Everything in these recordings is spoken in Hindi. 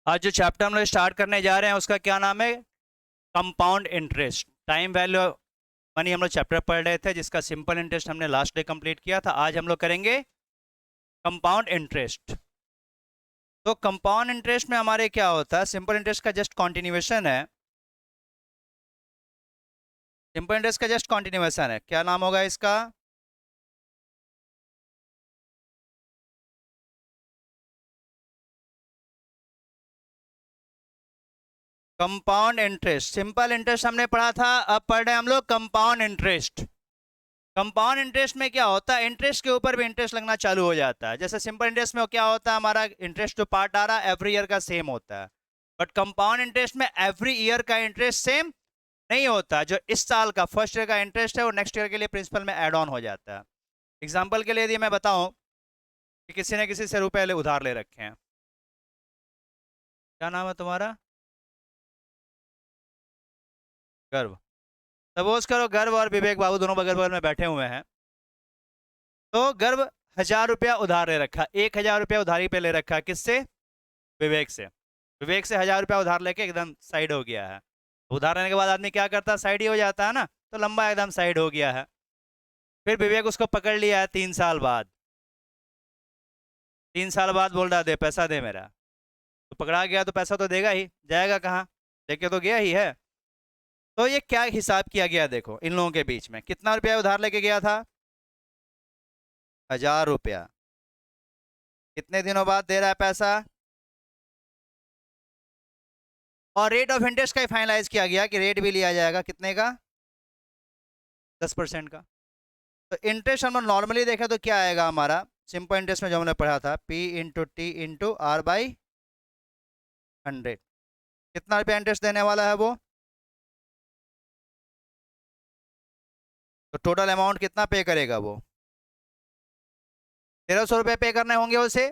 आज जो चैप्टर हम लोग स्टार्ट करने जा रहे हैं उसका क्या नाम है? Compound interest. Time value money हम लोग चैप्टर पढ़ रहे थे जिसका सिंपल इंटरेस्ट हमने लास्ट डे कंप्लीट किया था। आज हम लोग करेंगे कंपाउंड इंटरेस्ट। तो कंपाउंड इंटरेस्ट में हमारे क्या होता है? सिंपल इंटरेस्ट का जस्ट कॉन्टिन्यूएशन है। सिंपल इंटरेस्ट का जस्ट कॉन्टिन्यूएशन है। क्या नाम होगा इसका? Compound interest. सिंपल इंटरेस्ट हमने पढ़ा था, अब पढ़ रहे हैं हम लोग कंपाउंड इंटरेस्ट। कंपाउंड इंटरेस्ट में क्या होता है? इंटरेस्ट के ऊपर भी इंटरेस्ट लगना चालू हो जाता है। जैसे सिंपल इंटरेस्ट में क्या होता है, हमारा इंटरेस्ट जो पार्ट आ रहा है एवरी ईयर का सेम होता है, बट कंपाउंड इंटरेस्ट में एवरी ईयर का इंटरेस्ट सेम नहीं होता। जो इस साल का फर्स्ट ईयर का इंटरेस्ट है वो नेक्स्ट ईयर के लिए प्रिंसिपल में ऐड ऑन हो जाता है। एग्जाम्पल के लिए यदि मैं बताऊं कि किसी ने किसी से रुपए उधार ले रखे हैं। क्या नाम है तुम्हारा? गर्व। सपोज करो गर्व और विवेक बाबू दोनों बगल बगल में बैठे हुए हैं। तो गर्व 1000 रुपया उधार ले रखा, 1000 रुपया उधारी पे ले रखा। किससे? विवेक से। विवेक से 1000 रुपया उधार लेके एकदम साइड हो गया है। उधार लेने के बाद आदमी क्या करता है? साइड ही हो जाता है ना। तो लंबा एकदम साइड हो गया है। फिर विवेक उसको पकड़ लिया है 3 साल बाद। 3 साल बाद बोल रहा दे पैसा दे मेरा। तो पकड़ा गया तो पैसा तो देगा ही, जाएगा कहाँ? लेके तो गया ही है। तो ये क्या हिसाब किया गया देखो इन लोगों के बीच में। कितना रुपया उधार लेके गया था? 1000 रुपया। कितने दिनों बाद दे रहा है पैसा? और रेट ऑफ इंटरेस्ट का फाइनलाइज किया गया कि रेट भी लिया जाएगा। कितने का? 10% का। तो इंटरेस्ट हम नॉर्मली देखें तो क्या आएगा हमारा? सिंपल इंटरेस्ट में जो हमने पढ़ा था P into T into R by 100। कितना रुपया इंटरेस्ट देने वाला है वो? तो टोटल अमाउंट कितना पे करेगा वो? 1300 रुपये पे करने होंगे उसे।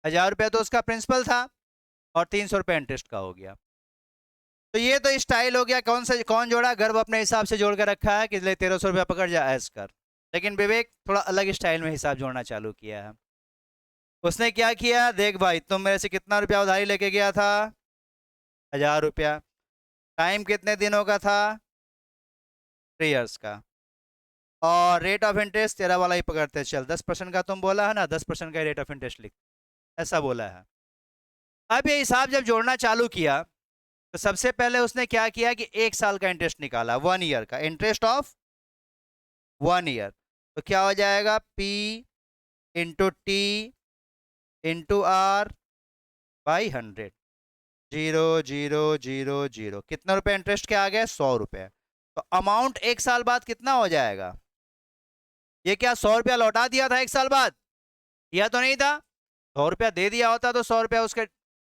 1000 रुपया तो उसका प्रिंसिपल था और 300 रुपये इंटरेस्ट का हो गया। तो ये तो स्टाइल हो गया। कौन जोड़ा? गर्व अपने हिसाब से जोड़ कर रखा है कि 1300 रुपया पकड़ जा ऐस कर। लेकिन विवेक थोड़ा अलग स्टाइल में हिसाब जोड़ना चालू किया है। उसने क्या किया? देख भाई, तुम मेरे से कितना रुपया उधारी लेके गया था? 1000 रुपया। टाइम कितने दिनों का था? 3 इयर्स का। और रेट ऑफ इंटरेस्ट तेरा वाला ही पकड़ते चल। 10% का तुम बोला है ना, 10% का रेट ऑफ इंटरेस्ट लिख, ऐसा बोला है। अब ये हिसाब जब जोड़ना चालू किया तो सबसे पहले उसने क्या किया कि 1 साल का इंटरेस्ट निकाला, 1 ईयर का इंटरेस्ट ऑफ 1 ईयर। तो क्या हो जाएगा? P into T into R by 100। 0 0 0 0। कितना रुपए इंटरेस्ट के आ गए? 100 रुपए। तो अमाउंट 1 साल बाद कितना हो जाएगा? ये क्या 100 रुपया लौटा दिया था 1 साल बाद? दिया तो नहीं था। 100 रुपया दे दिया होता तो 100 रुपया उसके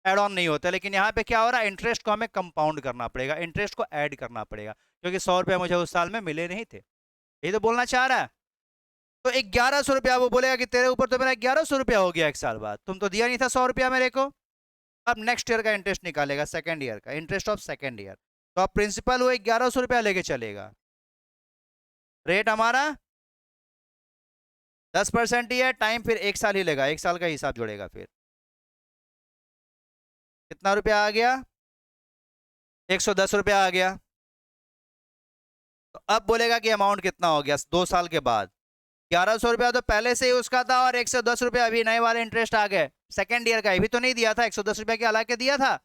एड ऑन नहीं होता। लेकिन यहाँ पे क्या हो रहा है? इंटरेस्ट को हमें कंपाउंड करना पड़ेगा, इंटरेस्ट को ऐड करना पड़ेगा, क्योंकि 100 रुपया मुझे उस साल में मिले नहीं थे। यही तो बोलना चाह रहा है। तो 1100 रुपया वो बोलेगा कि तेरे ऊपर तो मेरा 1100 रुपया हो गया 1 साल बाद, तुम तो दिया नहीं था 100 रुपया मेरे को। अब नेक्स्ट ईयर का इंटरेस्ट निकालेगा, सेकेंड ईयर का इंटरेस्ट ऑफ सेकेंड ईयर। तो अब प्रिंसिपल वो 1100 रुपया लेके चलेगा। रेट हमारा 10% ही है। टाइम फिर 1 साल ही लेगा, 1 साल का हिसाब जोड़ेगा। फिर कितना रुपया आ गया? 110 रुपया आ गया। तो अब बोलेगा कि अमाउंट कितना हो गया 2 साल के बाद? 1100 रुपया तो पहले से ही उसका था और 110 रुपया अभी नए वाले इंटरेस्ट आ गए। सेकेंड ईयर का भी तो नहीं दिया था, 110 रुपया के अलग के दिया था।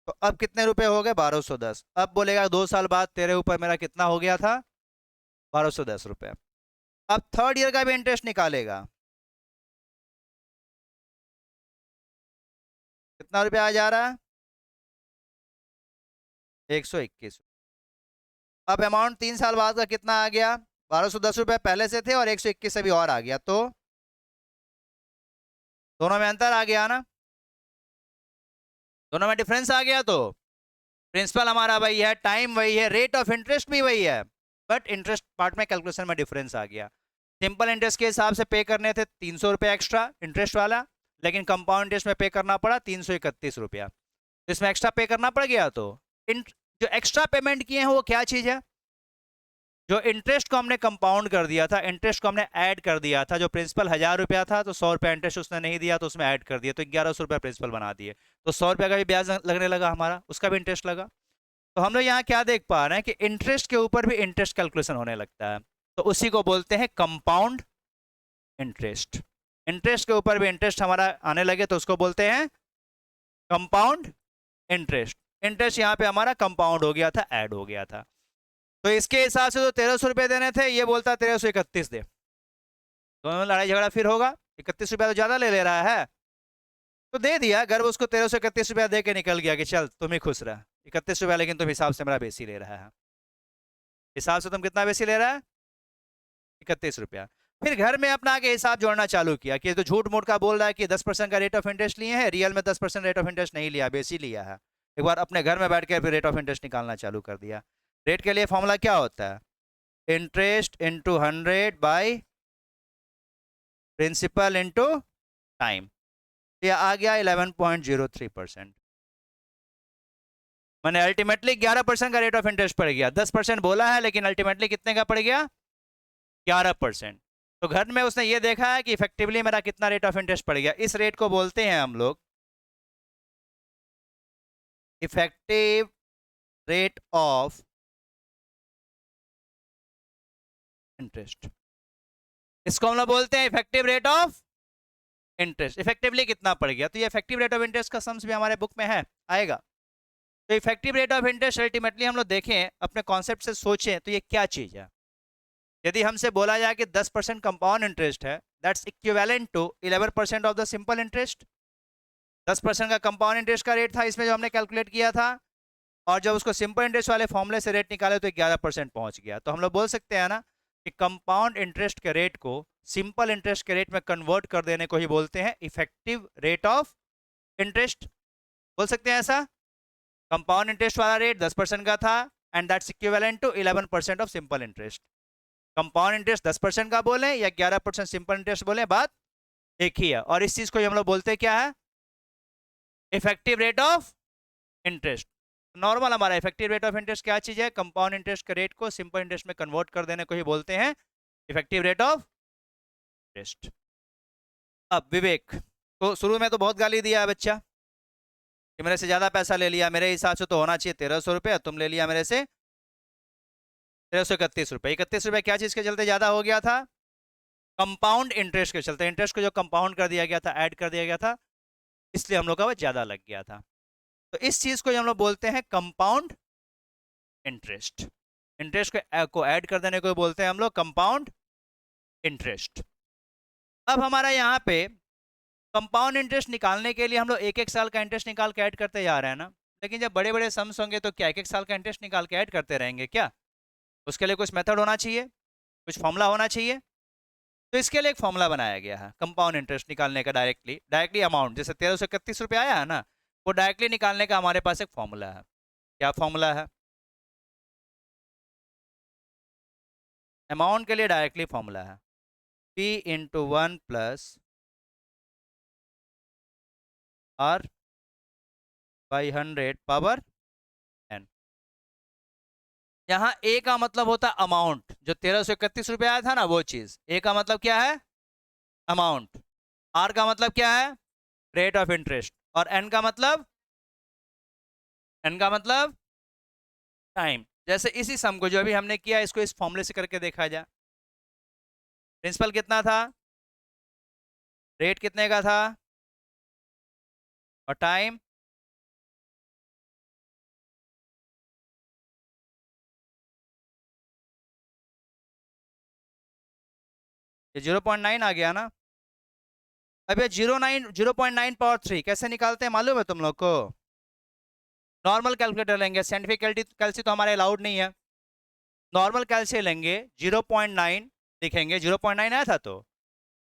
तो अब कितने रुपए हो गए? 1210। अब बोलेगा 2 साल बाद तेरे ऊपर मेरा कितना हो गया था? 1210 रुपया। अब थर्ड ईयर का भी इंटरेस्ट निकालेगा। कितना रुपया आ जा रहा है? 121। अब अमाउंट 3 साल बाद का कितना आ गया? 1210 रुपये पहले से थे और 121 अभी और आ गया। तो दोनों में अंतर आ गया ना, दोनों में डिफरेंस आ गया। तो प्रिंसिपल हमारा वही है, टाइम वही है, रेट ऑफ इंटरेस्ट भी वही है, बट इंटरेस्ट पार्ट में कैलकुलेशन में डिफरेंस आ गया। सिंपल इंटरेस्ट के हिसाब से पे करने थे 300 रुपये एक्स्ट्रा इंटरेस्ट वाला, लेकिन कंपाउंड इंटरेस्ट में पे करना पड़ा 331 रुपया। तो इसमें एक्स्ट्रा पे करना पड़ गया। तो जो एक्स्ट्रा पेमेंट किए हैं वो क्या चीज़ है? जो इंटरेस्ट को हमने कंपाउंड कर दिया था, इंटरेस्ट को हमने ऐड कर दिया था, जो प्रिंसिपल 1000 रुपया था तो 100 रुपया इंटरेस्ट उसने नहीं दिया तो उसमें ऐड कर दिया, तो 1100 रुपया प्रिंसिपल बना दिए, तो 100 रुपया का भी ब्याज लगने लगा हमारा, उसका भी इंटरेस्ट लगा। तो हम लोग यहाँ क्या देख पा रहे हैं कि इंटरेस्ट के ऊपर भी इंटरेस्ट कैलकुलेशन होने लगता है, तो उसी को बोलते हैं कंपाउंड इंटरेस्ट। इंटरेस्ट के ऊपर भी इंटरेस्ट हमारा आने लगे तो उसको बोलते हैं कंपाउंड इंटरेस्ट। इंटरेस्ट यहाँ पे हमारा कंपाउंड हो गया था, ऐड हो गया था। तो इसके हिसाब से जो 1300 रुपये देने थे, ये बोलता 1331 दे, दोनों में लड़ाई झगड़ा फिर होगा। 31 रुपया तो ज्यादा ले रहा है, तो दे दिया। गर्व उसको 1331 रुपया दे के निकल गया कि चल तुम ही खुश रह, 31 रुपया लेकिन तुम हिसाब से मेरा बेसी ले रहा है। हिसाब से तुम कितना बेसी ले रहा है? 31 रुपया। फिर घर में अपना आगे हिसाब जोड़ना चालू किया कि तो झूठ मूठ का बोल रहा है कि 10% का रेट ऑफ इंटरेस्ट लिए हैं, रियल में 10% रेट ऑफ इंटरेस्ट नहीं लिया, बेसी लिया है। एक बार अपने घर में बैठ के फिर रेट ऑफ इंटरेस्ट निकालना चालू कर दिया। रेट के लिए फॉर्मूला क्या होता है? Interest into 100 by principal into time. ये आ गया 11.03%। मैंने अल्टीमेटली 11% का रेट ऑफ इंटरेस्ट पड़ गया। 10% बोला है लेकिन अल्टीमेटली कितने का पड़ गया? 11%। तो घर में उसने ये देखा है कि इफेक्टिवली मेरा कितना रेट ऑफ इंटरेस्ट पड़ गया। इस रेट को बोलते हैं हम लोग इफेक्टिव रेट ऑफ इंटरेस्ट। इसको हम लोग बोलते हैं effective rate of interest. Effectively कितना पड़ गया, तो ये इफेक्टिव रेट ऑफ इंटरेस्ट का सम्स भी हमारे बुक में है, आएगा। तो effective rate of interest ultimately हम लोग देखें, अपने कॉन्सेप्ट से सोचें तो ये क्या चीज है। यदि हमसे बोला जाए कि 10% कंपाउंड इंटरेस्ट है, that's equivalent to 11% of the simple interest. 10% का कंपाउंड इंटरेस्ट का रेट था इसमें जो हमने कैलकुलेट किया था, और जब उसको सिंपल इंटरेस्ट वाले फॉर्मूले से रेट निकाले तो 11% पहुंच गया। तो हम लोग बोल सकते हैं ना कि कंपाउंड इंटरेस्ट के रेट को सिंपल इंटरेस्ट के रेट में कन्वर्ट कर देने को ही बोलते हैं इफेक्टिव रेट ऑफ इंटरेस्ट। बोल सकते हैं ऐसा, कंपाउंड इंटरेस्ट वाला रेट 10% का था and that's equivalent to 11% of simple interest. Compound interest 10% का बोले या 11% सिंपल इंटरेस्ट बोले, बात एक ही है। और इस चीज को हम लोग बोलते हैं क्या है? Effective rate of interest. Normal हमारा इफेक्टिव रेट ऑफ इंटरेस्ट क्या चीज है? कंपाउंड इंटरेस्ट के रेट को सिंपल इंटरेस्ट में कन्वर्ट कर देने को ही बोलते हैं इफेक्टिव रेट ऑफ इंटरेस्ट। अब विवेक तो शुरू में तो बहुत गाली दिया है बच्चा कि मेरे से ज्यादा पैसा ले लिया, मेरे हिसाब से तो होना चाहिए 1300 रुपया, तुम ले लिया मेरे से 1331 रुपये। 31 रुपये क्या चीज के चलते ज्यादा हो गया था? कंपाउंड इंटरेस्ट के चलते। इंटरेस्ट को जो कंपाउंड कर दिया गया था, ऐड कर दिया गया था, इसलिए हम लोग का वो ज्यादा लग गया था। तो इस चीज को हम लोग बोलते हैं कंपाउंड इंटरेस्ट। इंटरेस्ट को ऐड कर देने को बोलते हैं हम लोग कंपाउंड इंटरेस्ट। अब हमारा यहाँ पे कंपाउंड इंटरेस्ट निकालने के लिए हम लोग एक एक साल का इंटरेस्ट निकाल के ऐड करते जा रहे हैं ना, लेकिन जब बड़े बड़े सम्स होंगे तो क्या एक एक साल का इंटरेस्ट निकाल के ऐड करते रहेंगे क्या? उसके लिए कुछ मेथड होना चाहिए, कुछ फॉर्मूला होना चाहिए। तो इसके लिए एक फॉर्मूला बनाया गया है कंपाउंड इंटरेस्ट निकालने का। डायरेक्टली अमाउंट जैसे 1331 रुपये आया है ना, वो डायरेक्टली निकालने का हमारे पास एक फॉर्मूला है। क्या फॉर्मूला है? अमाउंट के लिए डायरेक्टली फॉर्मूला है P into 1 plus R by 100 power n। यहाँ A का मतलब होता है अमाउंट, जो 1331 रुपये आया था ना वो चीज। A का मतलब क्या है? अमाउंट। R का मतलब क्या है? Rate of interest. और n का मतलब टाइम। जैसे इसी सम को जो अभी हमने किया, इसको इस फॉर्मूले से करके देखा जाए। प्रिंसिपल कितना था, रेट कितने का था, और टाइम ये 0.9 आ गया ना। अब ये 0.9 पावर 3 कैसे निकालते हैं मालूम है तुम लोग को? नॉर्मल कैलकुलेटर लेंगे, साइंटिफिक कैलसी तो हमारे अलाउड नहीं है। नॉर्मल कैलसी लेंगे, 0.9 लिखेंगे। 0.9 आया था तो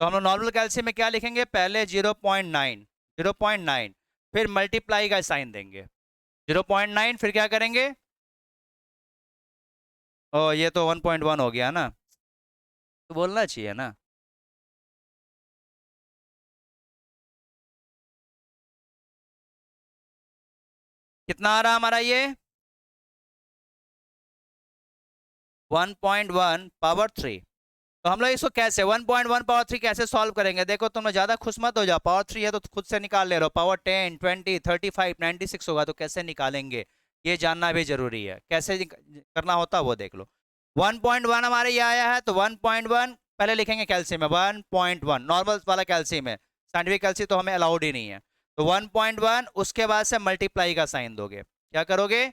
हम लोग नॉर्मल कैलसी में क्या लिखेंगे? पहले 0.9 फिर मल्टीप्लाई का साइन देंगे। 0.9 फिर क्या करेंगे? ओ ये तो 1.1 हो गया ना, तो बोलना चाहिए ना। कितना आ रहा हमारा ये? 1.1 पावर 3। तो हम लोग इसको कैसे 1.1 पावर 3 कैसे सॉल्व करेंगे? देखो तुम लोग ज्यादा खुश मत हो जाओ, पावर 3 है तो खुद से निकाल ले रहे हो। पावर 10, 20, 35, 96 होगा तो कैसे निकालेंगे ये जानना भी जरूरी है। कैसे करना होता है वो देख लो। 1.1 हमारे ये आया है तो 1.1 पहले लिखेंगे कैल्शियम में, 1.1 नॉर्मल वाला कैल्शियम है, साइंटिफिक कैल्शियम तो हमें अलाउड ही नहीं है। तो 1.1 उसके बाद से मल्टीप्लाई का साइन दोगे। क्या करोगे?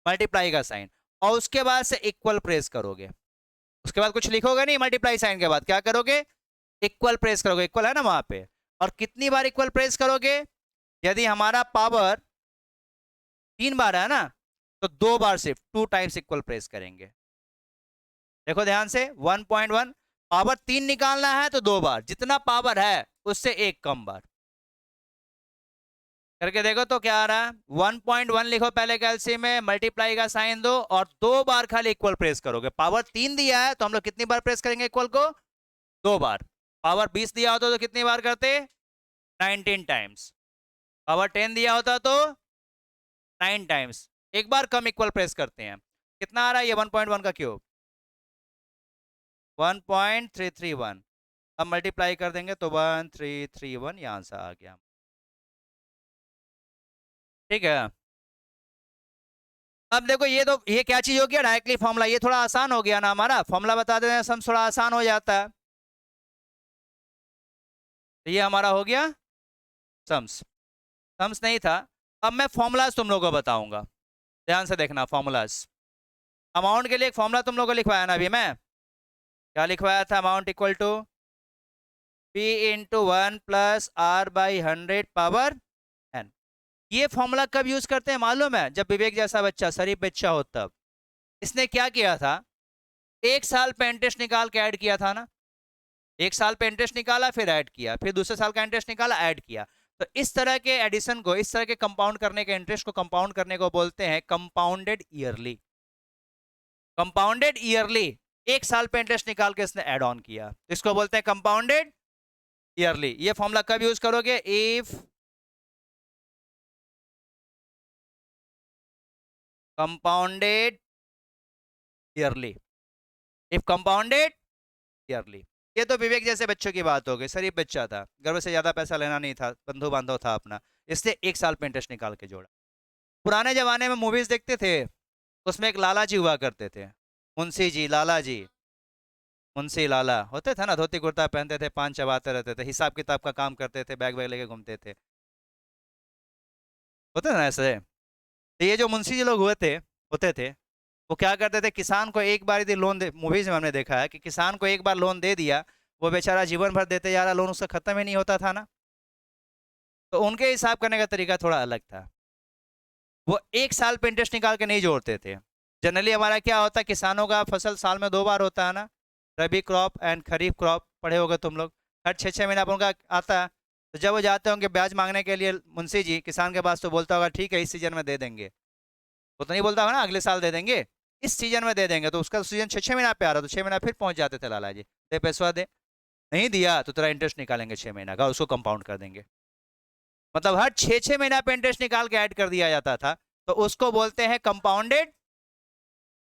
मल्टीप्लाई का साइन, और उसके बाद से इक्वल प्रेस करोगे। उसके बाद कुछ लिखोगे नहीं, मल्टीप्लाई साइन के बाद क्या करोगे? इक्वल प्रेस करोगे। इक्वल है ना वहां पे। और कितनी बार इक्वल प्रेस करोगे? यदि हमारा पावर 3 बार है ना तो 2 बार सिर्फ 2 टाइम्स इक्वल प्रेस करेंगे। देखो ध्यान से, 1.1 पावर 3 निकालना है तो 2 बार, जितना पावर है उससे एक कम बार करके देखो तो क्या आ रहा है। 1.1 लिखो पहले कैल्शियम में, मल्टीप्लाई का साइन दो और 2 बार खाली इक्वल प्रेस करोगे। पावर 3 दिया है तो हम लोग कितनी बार प्रेस करेंगे इक्वल को? 2 बार। पावर 20 दिया होता तो कितनी बार करते? 19 टाइम्स। पावर 10 दिया होता तो 9 टाइम्स। एक बार कम इक्वल प्रेस करते हैं। कितना आ रहा है ये 1.1 का क्यूब? 1.331। अब मल्टीप्लाई कर देंगे तो 1331 यहां से आ गया। ठीक है। अब देखो ये क्या चीज हो गया? Directly formula. ये थोड़ा आसान हो गया ना, हमारा फॉर्मूला बता देते हैं सम थोड़ा आसान हो जाता है। तो ये हमारा हो गया सम्स। सम्स नहीं था। अब मैं फॉर्मूलाज तुम लोगों को बताऊंगा, ध्यान से देखना फॉर्मूलाज। अमाउंट के लिए एक फॉर्मूला तुम लोगों को लिखवाया ना अभी मैं, क्या लिखवाया था? Amount equal to P into 1 plus R by 100 power n। ये फॉर्मूला कब यूज करते हैं मालूम है? जब विवेक जैसा बच्चा, शरीफ बच्चा हो तब। इसने क्या किया था? 1 साल पे इंटरेस्ट निकाल के ऐड किया था ना। 1 साल पे इंटरेस्ट निकाला, फिर ऐड किया, फिर दूसरे साल का इंटरेस्ट निकाला, ऐड किया। तो इस तरह के एडिशन को, इस तरह के कंपाउंड करने के इंटरेस्ट को कंपाउंड करने को बोलते हैं कंपाउंडेड ईयरली। कंपाउंडेड ईयरली, 1 साल पे इंटरेस्ट निकाल के इसने ऐड ऑन किया, इसको बोलते हैं कंपाउंडेड ईयरली। ये फॉर्मूला कब यूज करोगे? If compounded yearly, if compounded yearly. ये तो विवेक जैसे बच्चों की बात हो गई, शरीफ बच्चा था, घर से ज्यादा पैसा लेना नहीं था, बंधु बांधव था अपना, इसलिए 1 साल पे इंटरेस्ट निकाल के जोड़ा। पुराने जमाने में मूवीज देखते थे, उसमें एक लाला जी हुआ करते थे, मुंशी जी, लाला जी, मुंशी लाला होते थे ना, धोती कुर्ता पहनते थे, पान चबाते रहते थे, हिसाब किताब का काम करते थे, बैग बैग लेके घूमते थे, होते थे ना ऐसे। तो ये जो मुंशी जी लोग हुए थे, होते थे, वो क्या करते थे? किसान को एक बार यदि लोन दे, मूवीज में हमने देखा है कि किसान को एक बार लोन दे दिया, वो बेचारा जीवन भर देते जा रहा, लोन उसका खत्म ही नहीं होता था ना। तो उनके हिसाब करने का तरीका थोड़ा अलग था। वो 1 साल पे इंटरेस्ट निकाल के नहीं जोड़ते थे। जनरली हमारा क्या होता है, किसानों का फसल साल में 2 बार होता है ना, रबी क्रॉप एंड खरीफ क्रॉप, पढ़े होगे तुम लोग। हर 6-6 महीना पर उनका आता है। तो जब वो जाते होंगे ब्याज मांगने के लिए मुंशी जी किसान के पास, तो बोलता होगा ठीक है इस सीजन में दे देंगे। वो तो नहीं बोलता होगा ना अगले साल दे देंगे, इस सीजन में दे देंगे। तो उसका सीजन 6-6 महीना पे आ रहा, तो 6 महीना फिर पहुंच जाते थे, लाला जी दे पैसा दे, नहीं दिया तो तेरा इंटरेस्ट निकालेंगे 6 महीना का, उसको कंपाउंड कर देंगे। मतलब हर 6-6 महीना पे इंटरेस्ट निकाल के ऐड कर दिया जाता था, तो उसको बोलते हैं कंपाउंडेड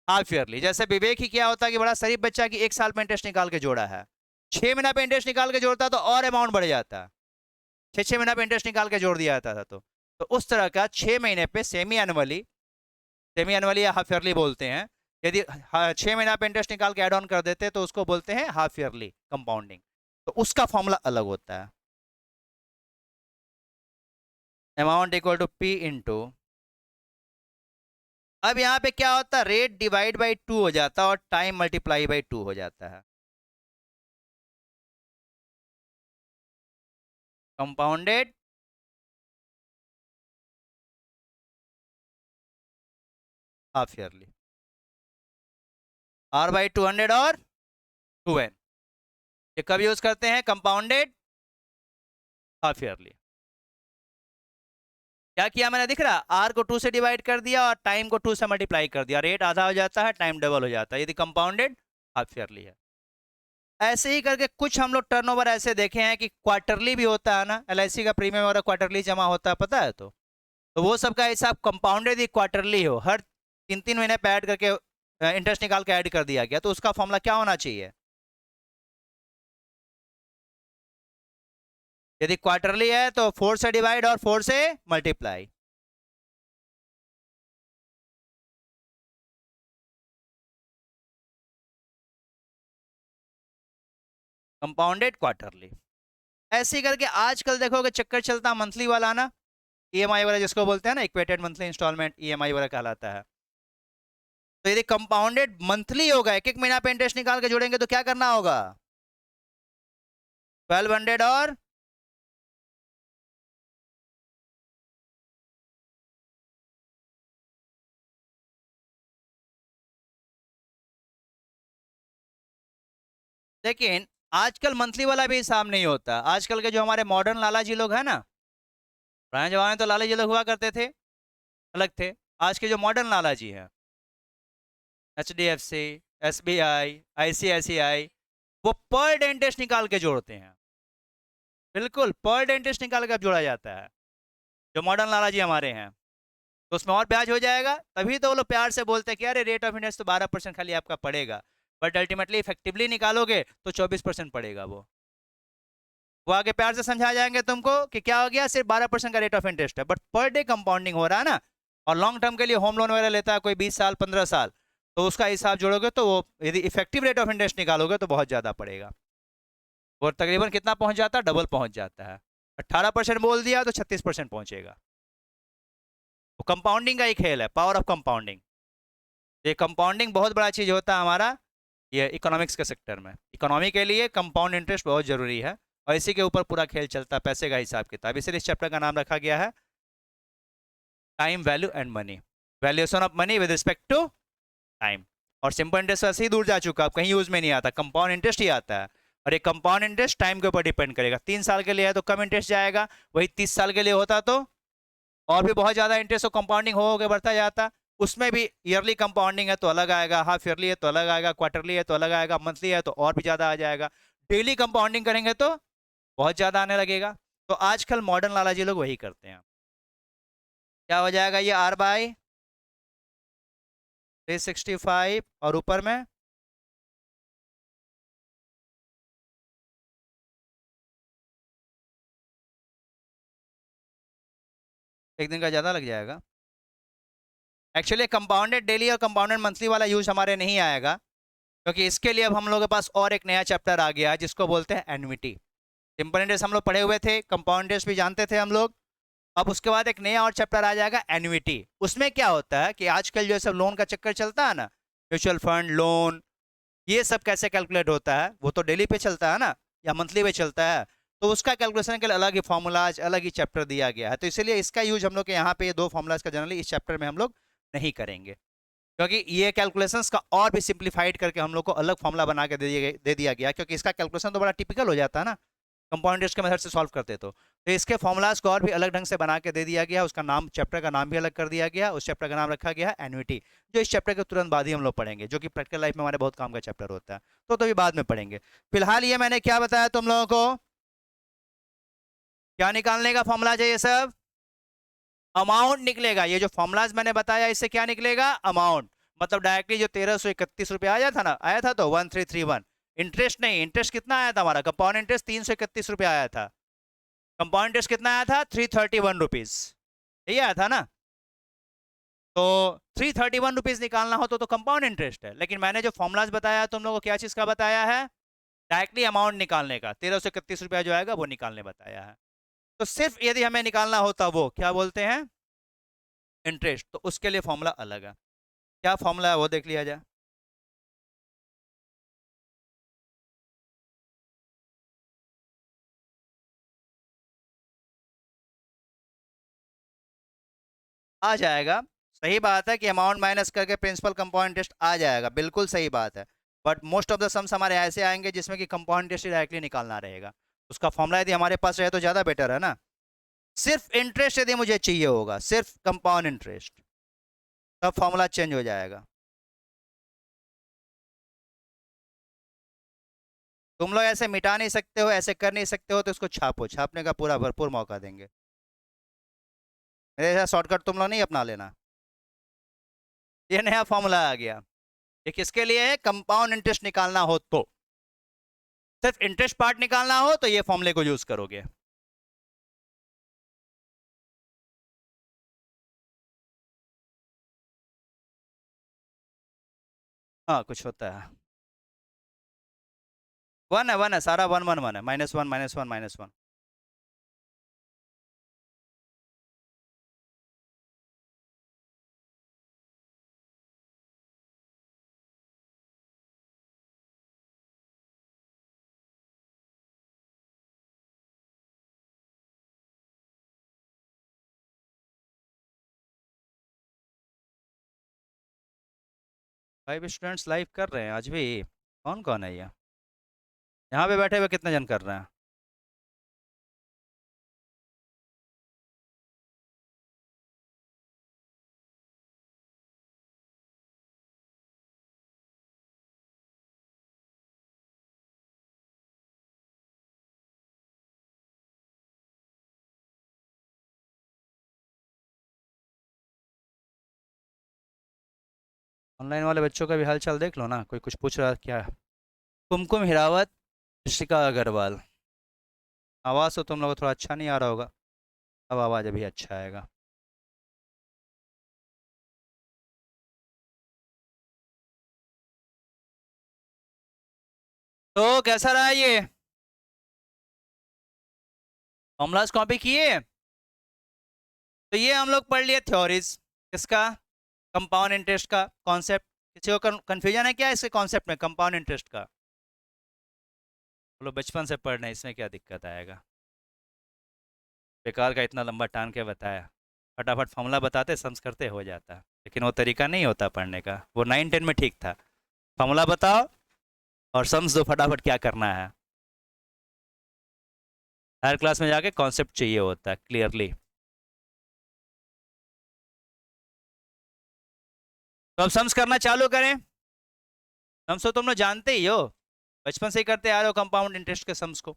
हाफ ईयरली। जैसे विवेक ही क्या होता है कि बड़ा शरीफ बच्चा की 1 साल पे इंटरेस्ट निकाल के जोड़ा है, 6 महीना पे इंटरेस्ट निकाल के जोड़ता तो और अमाउंट बढ़ जाता, 6-6 महीना पे इंटरेस्ट निकाल के जोड़ दिया जाता था। तो उस तरह का 6 महीने पे सेमी एनुअली, सेमी एनुअली या हाफ ईयरली बोलते हैं। यदि 6 महीना पे इंटरेस्ट निकाल के ऐड ऑन कर देते तो उसको बोलते हैं हाफ ईयरली कंपाउंडिंग। तो उसका फॉर्मूला अलग होता है, amount equal to P into, अब यहाँ पे क्या होता है, रेट डिवाइड बाई 2 हो जाता है और टाइम मल्टीप्लाई बाई 2 हो जाता है। Compounded half yearly, R by 200 और 2n। ये कब यूज करते हैं? Compounded half yearly. क्या किया मैंने, दिख रहा? R को 2 से डिवाइड कर दिया और टाइम को 2 से मल्टीप्लाई कर दिया, रेट आधा हो जाता है, टाइम डबल हो जाता है, यदि कंपाउंडेड हाफ ईयरली है। ऐसे ही करके कुछ हम लोग टर्नओवर ऐसे देखे हैं कि क्वार्टरली भी होता है ना, LIC का प्रीमियम वगैरह क्वार्टरली जमा होता है, पता है? तो वो सबका हिसाब कंपाउंडेड ही क्वार्टरली हो, हर 3-3 महीने पे ऐड करके इंटरेस्ट निकाल के ऐड कर दिया गया, तो उसका फॉर्मूला क्या होना चाहिए? यदि क्वार्टरली है तो 4 से डिवाइड और 4 से मल्टीप्लाई। Compounded quarterly. ऐसे ही करके आजकल देखोगे चक्कर चलता मंथली वाला ना, ईएमआई वाला जिसको बोलते हैं ना, इक्वेटेड मंथली इंस्टॉलमेंट, ईएमआई वाला कहलाता है। तो यदि कंपाउंडेड मंथली होगा, एक एक महीना पे इंटरेस्ट निकाल के जोड़ेंगे, तो क्या करना होगा? 1200 और लेकिन आजकल मंथली वाला भी हिसाब नहीं होता। आजकल के जो हमारे मॉडर्न लाला जी लोग हैं ना, पुराने जमाने में तो लाला जी लोग हुआ करते थे, अलग थे। आज के जो मॉडर्न लाला जी हैं, HDFC, SBI, ICICI, वो पर डे इंटरेस्ट निकाल के जोड़ते हैं। बिल्कुल पर डे इंटरेस्ट निकाल के अब जोड़ा जाता है, जो मॉडर्न लाला जी हमारे हैं। तो उसमें और ब्याज हो जाएगा, तभी तो वो लोग प्यार से बोलते हैं कि अरे रेट ऑफ इंटरेस्ट तो 12% खाली आपका पड़ेगा, बट अल्टीमेटली इफेक्टिवली निकालोगे तो 24% पड़ेगा। वो आगे प्यार से समझा जाएंगे तुमको कि क्या हो गया, सिर्फ 12% का रेट ऑफ इंटरेस्ट है, बट पर डे कंपाउंडिंग हो रहा है ना। और लॉन्ग टर्म के लिए होम लोन वगैरह लेता है कोई 20 साल 15 साल, तो उसका हिसाब जोड़ोगे तो वो यदि इफेक्टिव रेट ऑफ इंटरेस्ट निकालोगे तो बहुत ज़्यादा पड़ेगा। और तकरीबन कितना पहुंच जाता है? डबल पहुंच जाता है। 18% बोल दिया तो 36% पहुंचेगा। वो कंपाउंडिंग का ही खेल है, पावर ऑफ कंपाउंडिंग। ये कंपाउंडिंग बहुत बड़ा चीज़ होता है हमारा ये इकोनॉमिक्स के सेक्टर में। इकोनॉमी के लिए कंपाउंड इंटरेस्ट बहुत ज़रूरी है, और इसी के ऊपर पूरा खेल चलता है, पैसे का हिसाब किताब। इसलिए इस चैप्टर का नाम रखा गया है time value and money, valuation of money with respect to time. और सिंपल इंटरेस्ट वैसे ही दूर जा चुका, अब कहीं यूज में नहीं आता, कंपाउंड इंटरेस्ट ही आता है। और ये कंपाउंड इंटरेस्ट टाइम के ऊपर डिपेंड करेगा। 3 साल के लिए है तो कम इंटरेस्ट जाएगा, वही 30 साल के लिए होता तो और भी बहुत ज्यादा इंटरेस्ट और कंपाउंडिंग हो गए बढ़ता जाता। उसमें भी ईयरली कंपाउंडिंग है तो अलग आएगा, हाफ ईयरली है तो अलग आएगा, क्वार्टरली है तो अलग आएगा, मंथली है तो और भी ज्यादा आ जाएगा। डेली कंपाउंडिंग करेंगे तो बहुत ज्यादा आने लगेगा। तो आजकल मॉडर्न लाला जी लोग वही करते हैं। क्या हो जाएगा ये? R/365 और ऊपर में एक दिन का ज्यादा लग जाएगा। एक्चुअली कंपाउंडेड डेली और कंपाउंडेड मंथली वाला यूज हमारे नहीं आएगा, क्योंकि इसके लिए अब हम लोग के पास और एक नया चैप्टर आ गया है जिसको बोलते हैं एन्युटी। सिंपल इंटरेस्ट हम लोग पढ़े हुए थे, कंपाउंड इंटरेस्ट भी जानते थे हम लोग। अब उसके बाद एक नया और चैप्टर आ जाएगा एन्युटी। उसमें क्या होता है कि आजकल जो सब लोन का चक्कर चलता है ना, म्यूचुअल फंड लोन, ये सब कैसे कैलकुलेट होता है? वो तो डेली पे चलता है ना, या मंथली पे चलता है। तो उसका कैलकुलेशन के लिए अलग ही फॉर्मूलाज, अलग ही चैप्टर दिया गया है। तो इसलिए इसका यूज हम लोग के यहाँ पे ये दो फॉर्मूलाज का जनरली इस चैप्टर में हम लोग नहीं करेंगे, क्योंकि ये कैलकुलेशंस का और भी सिंप्लीफाइड करके हम लोग को अलग फॉर्मूला बना के दे दिया गया, क्योंकि इसका कैलकुलेशन तो बड़ा टिपिकल हो जाता है ना, कंपाउंड इंटरेस्ट के मेथड से सॉल्व करते तो इसके फॉर्मूलाज को और भी अलग ढंग से बना के दे दिया गया। उसका नाम, चैप्टर का नाम भी अलग कर दिया गया। उस चैप्टर का नाम रखा गया है एन्युटी, जो इस चैप्टर के तुरंत बाद ही हम लोग पढ़ेंगे, जो कि प्रैक्टिकल लाइफ में हमारे बहुत काम का चैप्टर होता है। तो अभी बाद में पढ़ेंगे। फिलहाल ये मैंने क्या बताया तुम लोगों को, क्या निकालने का फॉर्मूला चाहिए सब? अमाउंट निकलेगा। ये जो फॉर्मूलाज मैंने बताया इससे क्या निकलेगा? अमाउंट। मतलब डायरेक्टली जो 1331 रुपया आया था ना, आया था तो 1331। इंटरेस्ट नहीं, इंटरेस्ट कितना आया था हमारा? कंपाउंड इंटरेस्ट 331 रुपया आया था। कंपाउंड इंटरेस्ट कितना आया था? 331 रुपीज, यही आया था ना। तो 331 रुपीज निकालना हो तो कंपाउंड इंटरेस्ट है। लेकिन मैंने जो फॉर्मूलाज बताया तुम लोगों को क्या चीज का बताया है? डायरेक्टली अमाउंट निकालने का, 1331 रुपया जो आएगा वो निकालने बताया है। तो सिर्फ यदि हमें निकालना होता वो क्या बोलते हैं? इंटरेस्ट। तो उसके लिए फॉर्मूला अलग है। क्या फॉर्मूला है वो देख लिया जाए। आ जाएगा, सही बात है कि अमाउंट माइनस करके प्रिंसिपल कंपाउंड इंटरेस्ट आ जाएगा, बिल्कुल सही बात है। But most of the sums हमारे ऐसे आएंगे जिसमें कि कंपाउंड इंटरेस्ट डायरेक्टली निकालना रहेगा। उसका फॉर्मूला यदि हमारे पास रहे तो ज़्यादा बेटर है ना। सिर्फ इंटरेस्ट यदि मुझे चाहिए होगा, सिर्फ कंपाउंड इंटरेस्ट, तब फॉर्मूला चेंज हो जाएगा। तुम लोग ऐसे मिटा नहीं सकते हो, ऐसे कर नहीं सकते हो, तो इसको छापो, छापने का पूरा भरपूर मौका देंगे। मेरे साथ शॉर्टकट तुम लोग नहीं अपना लेना। ये नया फॉर्मूला आ गया। ये किसके लिए है? कंपाउंड इंटरेस्ट निकालना हो तो, सिर्फ इंटरेस्ट पार्ट निकालना हो तो ये फॉर्मूले को यूज करोगे। हाँ कुछ होता है, वन है सारा, वन वन वन है, minus one minus one minus one. Five students live कर रहे हैं आज भी? कौन कौन है ये यहाँ पे बैठे हुए? कितने जन कर रहे हैं? ऑनलाइन वाले बच्चों का भी हाल चाल देख लो ना, कोई कुछ पूछ रहा है क्या? कुमकुम हिरावत, ऋषिका अग्रवाल। आवाज़ तो तुम लोगों को थोड़ा अच्छा नहीं आ रहा होगा, अब आवाज़ अभी अच्छा आएगा। तो कैसा रहा ये? फॉर्मूलाज कॉपी किए? तो ये हम लोग पढ़ लिए थ्योरीज, किसका? कंपाउंड इंटरेस्ट का कॉन्सेप्ट। किसी को कंफ्यूजन है क्या इसके कॉन्सेप्ट में, कंपाउंड इंटरेस्ट का? बोलो बचपन से पढ़ना, इसमें क्या दिक्कत आएगा? बेकार का इतना लंबा टान के बताया, फटाफट फॉर्मूला बताते सम्स करते हो जाता, लेकिन वो तरीका नहीं होता पढ़ने का। वो 9-10 में ठीक था, फॉर्मूला बताओ और सम्स दो फटाफट क्या करना है। हर क्लास में जाके कॉन्सेप्ट चाहिए होता है क्लियरली। तो अब सम्स करना चालू करें। सम्स तो तुम लोग जानते ही हो, बचपन से ही करते आ रहे हो कंपाउंड इंटरेस्ट के सम्स को,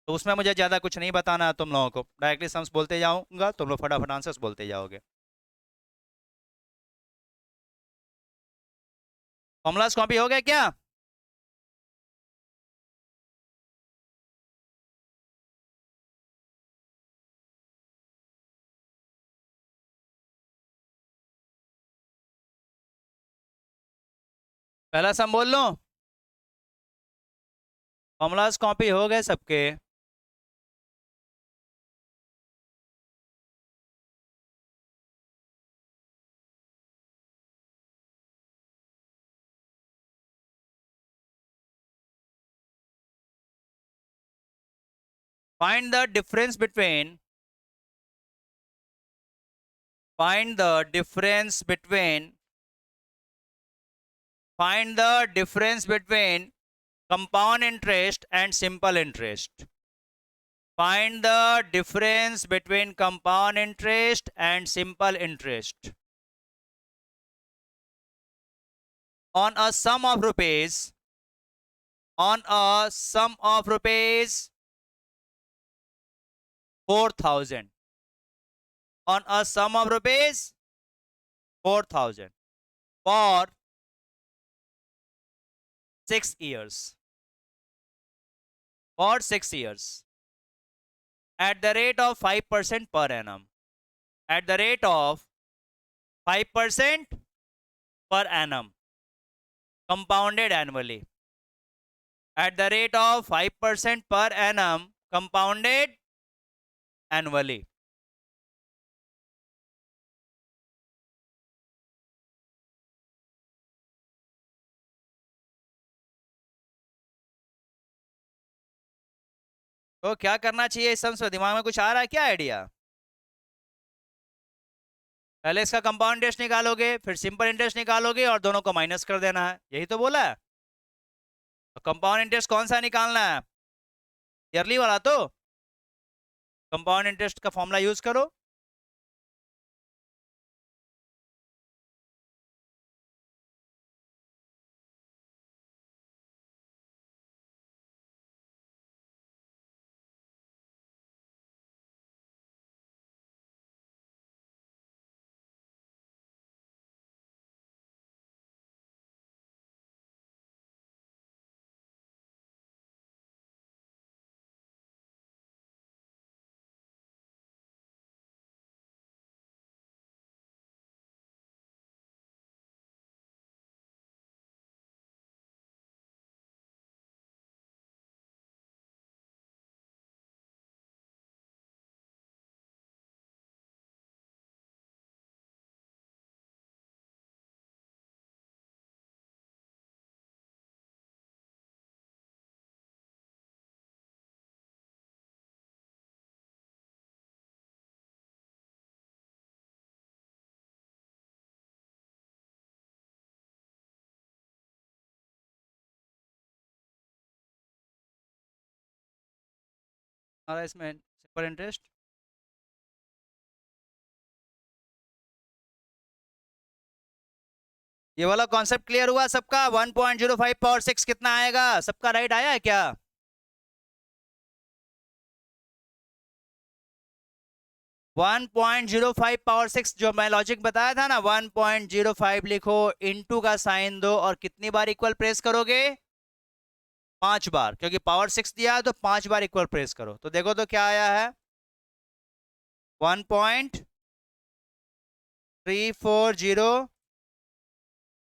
तो उसमें मुझे ज़्यादा कुछ नहीं बताना है तुम लोगों को, डायरेक्टली सम्स बोलते जाऊंगा, तुम लोग फटाफट आंसर्स बोलते जाओगे। फॉर्मूलाज कॉपी हो गया क्या? पहला सम बोल लो, फॉर्मूलाज कॉपी हो गए सबके? Find the difference between, find the difference between, find the difference between compound interest and simple interest. Find the difference between compound interest and simple interest. On a sum of rupees, on a sum of rupees 4,000, on a sum of rupees 4,000 for 6 years, for 6 years, at the rate of 5% per annum, at the rate of 5% per annum, compounded annually, at the rate of 5% per annum, compounded annually. तो क्या करना चाहिए इस समय? दिमाग में कुछ आ रहा है क्या आइडिया? पहले इसका कंपाउंड इंटरेस्ट निकालोगे, फिर सिंपल इंटरेस्ट निकालोगे और दोनों को माइनस कर देना है, यही तो बोला है। तो कंपाउंड इंटरेस्ट कौन सा निकालना है? ईयरली वाला। तो कंपाउंड इंटरेस्ट का फॉर्मूला यूज करो। हमारा इसमें सिंपल इंटरेस्ट। ये वाला कॉन्सेप्ट क्लियर हुआ सबका? 1.05 पावर 6 कितना आएगा? सबका राइट आया है क्या? 1.05 पावर 6 जो मैं लॉजिक बताया था ना, 1.05 लिखो, इनटू का साइन दो, और कितनी बार इक्वल प्रेस करोगे? 5 बार, क्योंकि पावर 6 दिया है तो 5 बार इक्वल प्रेस करो। तो देखो तो क्या आया है, 1.340।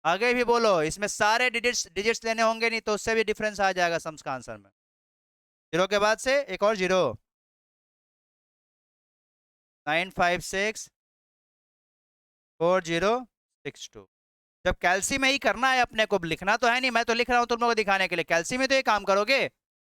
आगे भी बोलो, इसमें सारे डिजिट्स डिजिट्स लेने होंगे, नहीं तो उससे भी डिफरेंस आ जाएगा सम्स का आंसर में। जीरो के बाद से एक और जीरो, 9564062। जब कैल्सी में ही करना है अपने को, लिखना तो है नहीं, मैं तो लिख रहा हूं तुम लोगों को दिखाने के लिए। कैल्सी में तो ये काम करोगे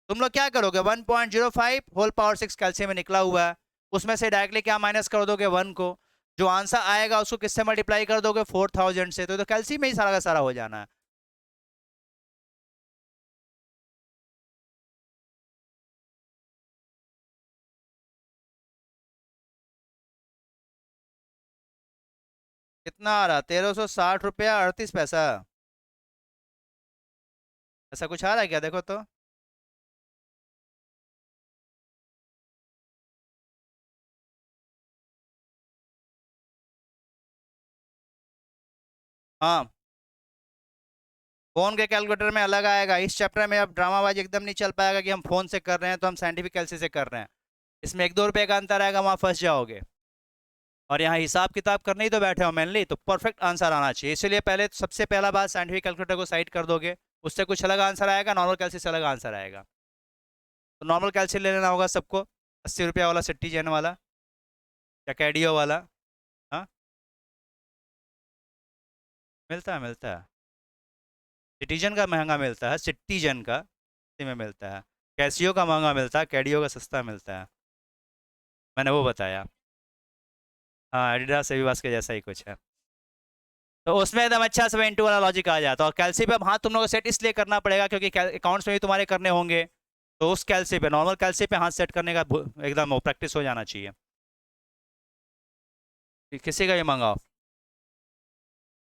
तुम लोग। क्या करोगे, 1.05 होल पावर 6 कैल्सी में निकला हुआ है, उसमें से डायरेक्टली क्या माइनस कर दोगे, 1 को। जो आंसर आएगा उसको किससे मल्टीप्लाई कर दोगे, 4000 से। तो कैल्सी में ही सारा का सारा हो जाना है। कितना आ रहा, 1360 रुपया 38 पैसा। ऐसा कुछ आ रहा है क्या, देखो तो। हाँ, फोन के कैलकुलेटर में अलग आएगा। इस चैप्टर में अब ड्रामाबाजी एकदम नहीं चल पाएगा कि हम फोन से कर रहे हैं तो हम साइंटिफिक कैलसी से कर रहे हैं। इसमें 1-2 रुपए का अंतर आएगा, वहां फंस जाओगे। और यहाँ हिसाब किताब करने ही तो बैठे हो मेनली, तो परफेक्ट आंसर आना चाहिए। इसलिए पहले सबसे पहला बात, साइंटिफिक कैलकुलेटर को साइड कर दोगे, उससे कुछ अलग आंसर आएगा, नॉर्मल कैलसी से अलग आंसर आएगा। तो नॉर्मल कैलसी ले लेना होगा सबको, 80 रुपया वाला, सिटीजन वाला या कैडियो वाला। हाँ, मिलता है मिलता है। सिटीजन का महंगा मिलता है, सिटीजन का में मिलता है। कैसियो का महंगा मिलता है, कैडियो का सस्ता मिलता है। मैंने वो बताया। हाँ, एडिडास एविवास के जैसा ही कुछ है। तो उसमें एकदम अच्छा से इंटू वाला लॉजिक आ जाता है। और कैल्सी पे हाथ तुम लोगों को सेट इसलिए करना पड़ेगा क्योंकि अकाउंट्स में भी तुम्हारे करने होंगे। तो उस कैल्सी पे, नॉर्मल कैल्सी पे हाथ सेट करने का एकदम वो प्रैक्टिस हो जाना चाहिए। किसी का भी मंगाओ।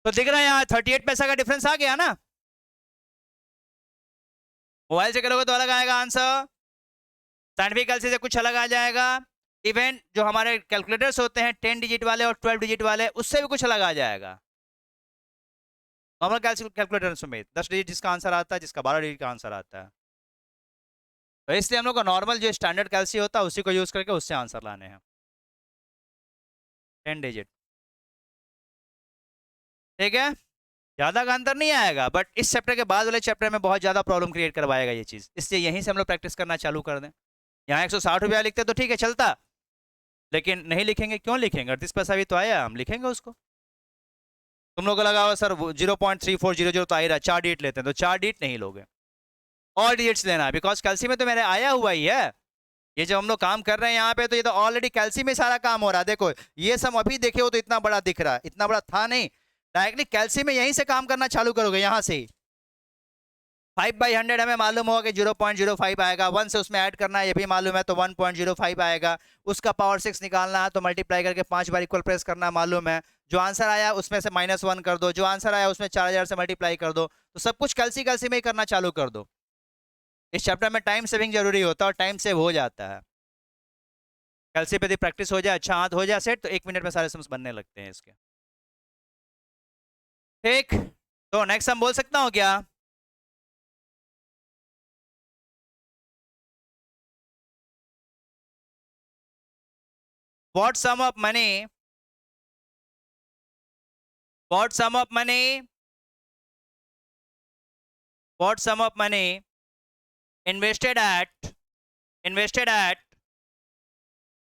तो दिख रहा है यहाँ 38 पैसा का डिफरेंस आ गया ना। मोबाइल से करोगे तो अलग आएगा आंसर, साइंटिफिक कैल्सी से कुछ अलग आ जाएगा। इवन जो हमारे कैलकुलेटर्स होते हैं 10 डिजिट वाले और 12 डिजिट वाले, उससे भी कुछ अलग आ जाएगा। नॉर्मल कैलकुलेटर में 10 डिजिट जिसका आंसर आता है, जिसका 12 डिजिट का आंसर आता है। तो इसलिए हम लोग को नॉर्मल जो स्टैंडर्ड कैल्सी होता है उसी को यूज करके उससे आंसर लाने हैं, 10 डिजिट। ठीक है, ज्यादा का अंतर नहीं आएगा, बट इस चैप्टर के बाद वाले चैप्टर में बहुत ज्यादा प्रॉब्लम क्रिएट करवाएगा ये चीज। इसलिए यहीं से हम लोग प्रैक्टिस करना चालू कर दें। यहाँ 160 रुपया लिखते तो ठीक है, चलता, लेकिन नहीं लिखेंगे। क्यों लिखेंगे, 38 पैसा भी तो आया, हम लिखेंगे उसको। तुम लोग को लगा हुआ सर 0.3400 तो आ ही रहा, 4 डिजिट लेते हैं, तो 4 डिजिट नहीं लोगे, और डिजिट्स लेना है। बिकॉज कैल्सी में तो मेरे आया हुआ ही है। ये जो हम लोग काम कर रहे हैं यहाँ पे, तो ये तो ऑलरेडी कैल्सी में सारा काम हो रहा है। देखो ये सब अभी देखे हो तो इतना बड़ा दिख रहा है, इतना बड़ा था नहीं। डायरेक्टली कैल्सी में यहीं से काम करना चालू करोगे, यहाँ से ही। 5/100 हमें मालूम होगा कि 0.05 आएगा, 1 से उसमें ऐड करना है, ये भी मालूम है, तो 1.05 आएगा। उसका पावर 6 निकालना है तो मल्टीप्लाई करके 5 बार इक्वल प्रेस करना मालूम है। जो आंसर आया उसमें से -1 कर दो, जो आंसर आया उसमें 4000 से मल्टीप्लाई कर दो। तो सब कुछ कैल्सी कैल्सी में ही करना चालू कर दो। इस चैप्टर में टाइम सेविंग जरूरी होता है, और टाइम सेव हो जाता है। कैल्सी पे यदि प्रैक्टिस हो जाए, अच्छा हाथ हो जाए सेट, तो 1 मिनट में सारे सम्स बनने लगते हैं इसके। ठीक, तो नेक्स्ट हम बोल सकता हूँ क्या? What sum of money? What sum of money? What sum of money invested at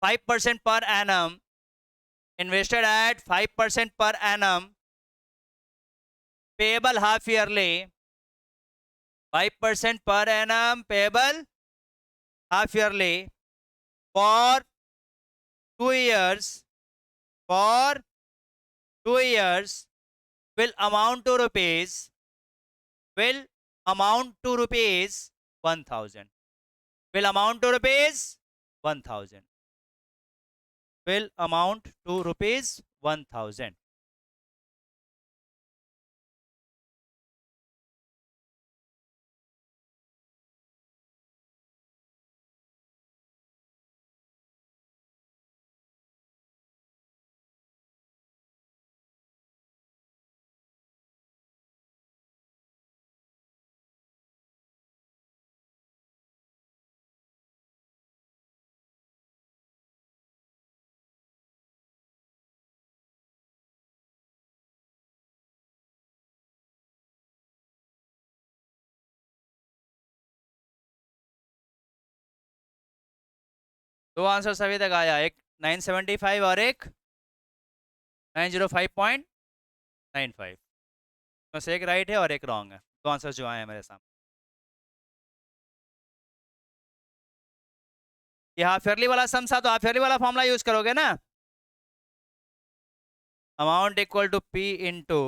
5% per annum? Invested at 5% per annum, payable half yearly. 5% per annum, payable half yearly for 2 years. For 2 years will amount to rupees. Will amount to rupees 1000. Will amount to rupees 1000 will amount to rupees 1000. दो आंसर सभी तक आया, एक 975 और एक 905.95, बस एक राइट है और एक रॉन्ग है, दो आंसर जो आए हैं मेरे सामने। ये हाफ ईयरली वाला सम था, तो हाफ ईयरली वाला फॉर्मूला यूज करोगे ना, amount equal to P into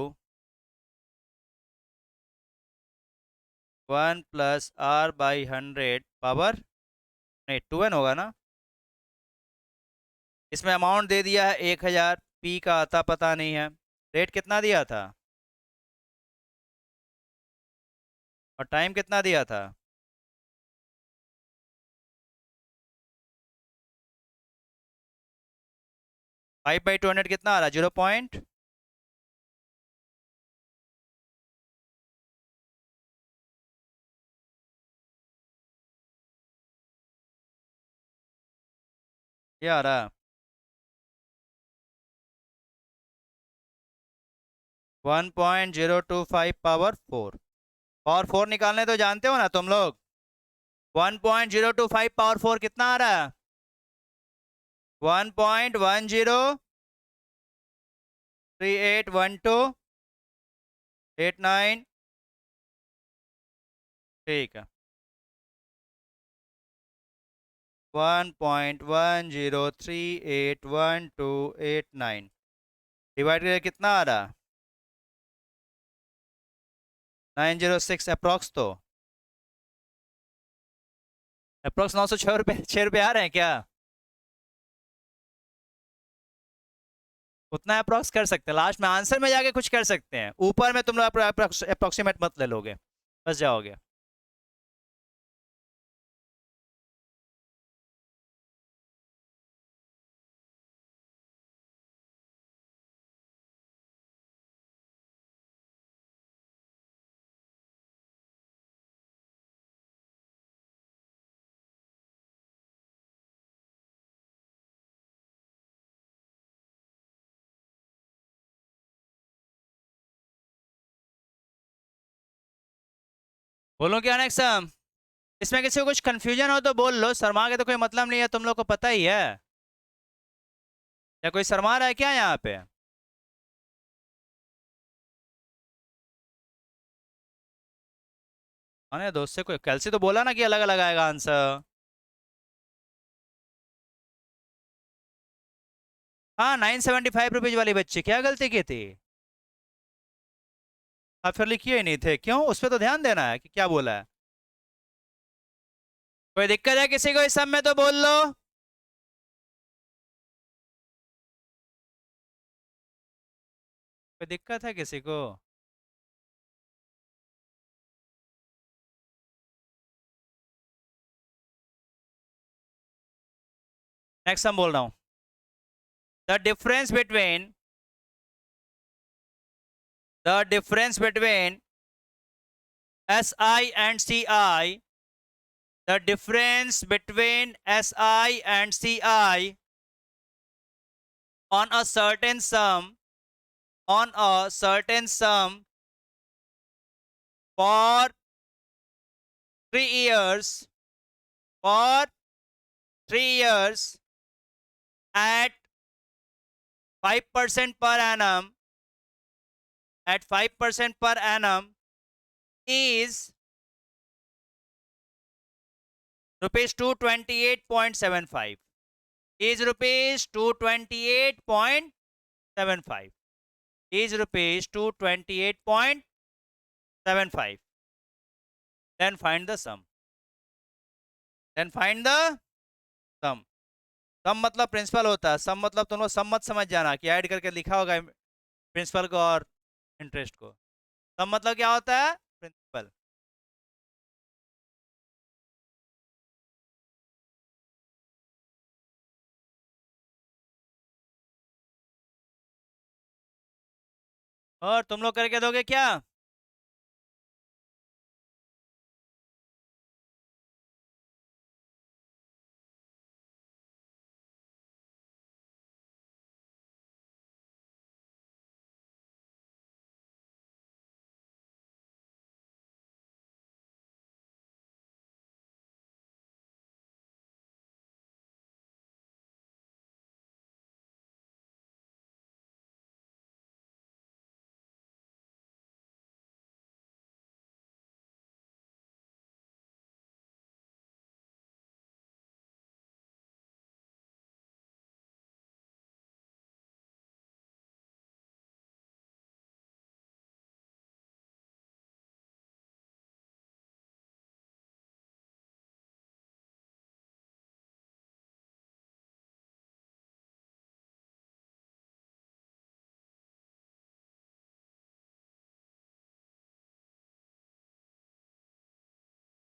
1 plus R by 100 power, नहीं 2n होगा ना। इसमें अमाउंट दे दिया है 1000, पी का आता पता नहीं है, रेट कितना दिया था और टाइम कितना दिया था। फाइव बाई 200 कितना आ रहा है, 0 पॉइंट, ये आ रहा है 1.025 पावर 4, पावर 4 निकालने तो जानते हो ना तुम लोग, 1.025 पावर 4 कितना आ रहा है, 1.10381289, ठीक है, 1.10381289 डिवाइड करके कितना आ रहा, 906 अप्रोक्स, तो अप्रोक्स 906 रुपये 6 रुपये आ रहे हैं क्या, उतना अप्रोक्स कर सकते हैं, लास्ट में आंसर में जाके कुछ कर सकते हैं, ऊपर में तुम लोग अप्रोक्सीमेट मत ले लोगे, बस जाओगे। बोलो क्या नेक्स्ट सम, इसमें किसी को कुछ कंफ्यूजन हो तो बोल लो, शर्मा के तो कोई मतलब नहीं है, तुम लोग को पता ही है, या कोई शर्मा रहा है क्या यहाँ पे। अरे दोस्त से कोई कल से तो बोला ना कि अलग अलग आएगा आंसर। हाँ 975 रुपीज वाली बच्ची क्या गलती की थी, आप फिर लिखिए ही नहीं थे, क्यों, उस पर तो ध्यान देना है कि क्या बोला है। कोई दिक्कत है किसी को इस सब में तो बोल लो, कोई दिक्कत है किसी को। नेक्स्ट हम बोल रहा हूं, the difference between SI and CI, the difference between SI and CI on a certain sum for 3 years at 5% per annum is rupees 228.75, is rupees 228.75, is rupees 228.75. Then find the sum. सम। सम मतलब प्रिंसिपल होता है, सम मतलब तुम लोग सम मत समझ जाना कि ऐड करके लिखा होगा प्रिंसिपल को और इंटरेस्ट को। सम मतलब क्या होता है? प्रिंसिपल। और तुम लोग करके दोगे क्या?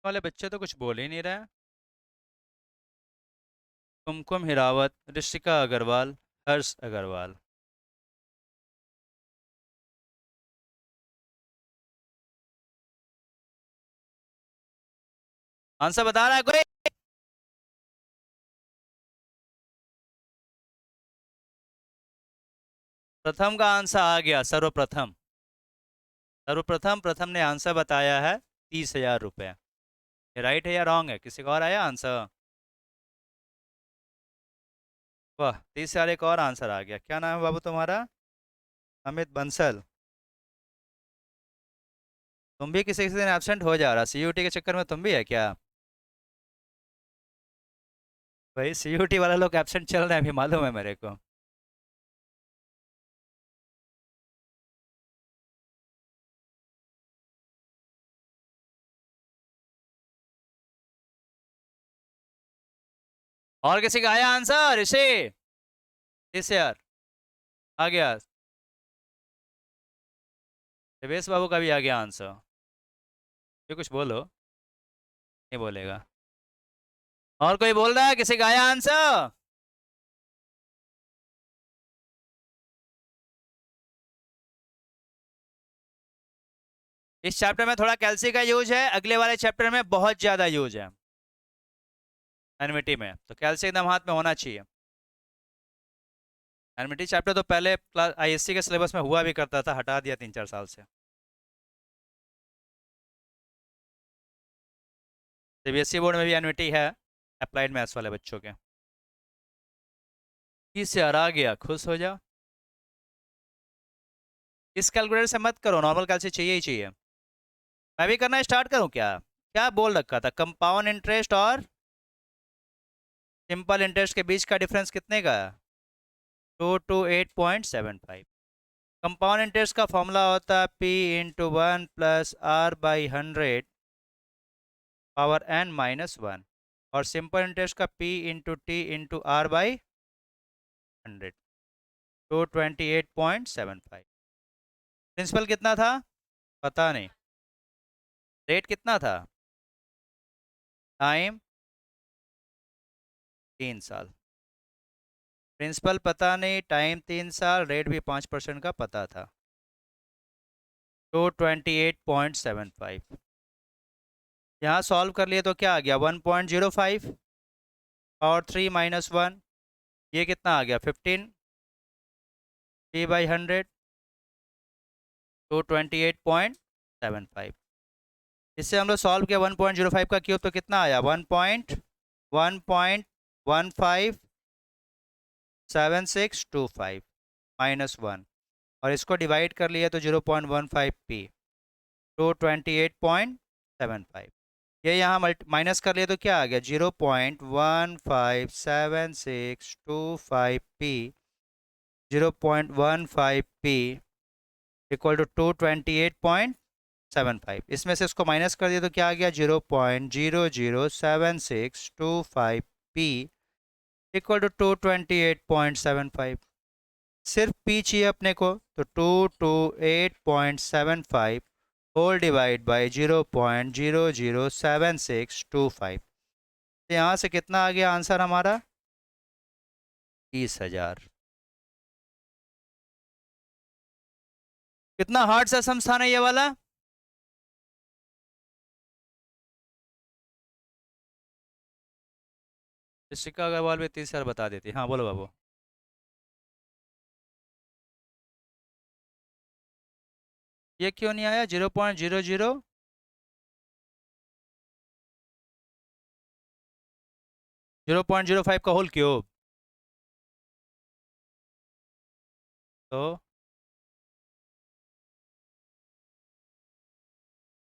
वाले बच्चे तो कुछ बोल ही नहीं रहे। कुमकुम हिरावत, ऋषिका अग्रवाल, हर्ष अग्रवाल। आंसर बता रहा है कोई? प्रथम का आंसर आ गया, सर्वप्रथम। सर्वप्रथम प्रथम ने आंसर बताया है 30,000 रुपये। ये राइट है या रॉन्ग है? किसी को और आया आंसर? वाह, 30,000 एक और आंसर आ गया। क्या नाम है बाबू तुम्हारा? अमित बंसल। तुम भी किसी किसी दिन एबसेंट हो जा रहा, सीयूटी के चक्कर में तुम भी है क्या? भाई सीयूटी वाले लोग एबसेंट चल रहे हैं अभी, मालूम है मेरे को। और किसी का आया आंसर? ऋषि, इस यार आ गया। देवेश बाबू का भी आ गया आंसर। ये कुछ बोलो। नहीं बोलेगा। और कोई बोल रहा है? किसी का आया आंसर? इस चैप्टर में थोड़ा कैल्सी का यूज है, अगले वाले चैप्टर में बहुत ज्यादा यूज है एनमिटी में, तो कैल्सी एकदम हाथ में होना चाहिए। एनमिटी चैप्टर तो पहले क्लास आईएससी के सिलेबस में हुआ भी करता था, हटा दिया 3-4 साल से। सीबीएसई बोर्ड में भी एनमिटी है, अप्लाइड मैथ्स वाले बच्चों के। इससे आ गया, खुश हो जाओ। इस कैलकुलेटर से मत करो, नॉर्मल कैलसी चाहिए ही चाहिए। मैं भी करना स्टार्ट करूं क्या? क्या बोल रखा था? कंपाउंड इंटरेस्ट और सिंपल इंटरेस्ट के बीच का डिफरेंस कितने का है? 228.75। कंपाउंड इंटरेस्ट का फॉर्मूला होता है P/1 + R/100 पावर n-1, और सिंपल इंटरेस्ट का P/T/R/100। 228.75। प्रिंसिपल कितना था? पता नहीं। रेट कितना था? टाइम 3 साल। प्रिंसिपल पता नहीं, टाइम 3 साल, रेट भी 5% का पता था। 228.75। यहाँ सॉल्व कर लिए तो क्या आ गया? 1.05 और 3 - 1, ये कितना आ गया? 15 P/100। 228.75। इससे हम लोग सॉल्व किया 1.05 का क्यूब तो कितना आया? 1.1.157625 -1, और इसको डिवाइड कर लिए तो 0.15 p। 228.75। ये यहाँ माइनस कर लिए तो क्या आ गया? 0.157625 p। 0.15 p equal to 228.75। इसमें से इसको माइनस कर दिया तो क्या आ गया? 0.007625 p इक्वल टू 228.75। सिर्फ पी चाहिए अपने को, तो 228.75 होल डिवाइड बाई 0.007625। तो यहाँ से कितना आ गया आंसर हमारा? 30,000। कितना हार्ड सा सम था ना ये वाला? ऋषिका अग्रवाल भी 30,000 बता देती। हाँ बोलो बाबू। ये क्यों नहीं आया 0.00? 0.05 का होल क्यूब। तो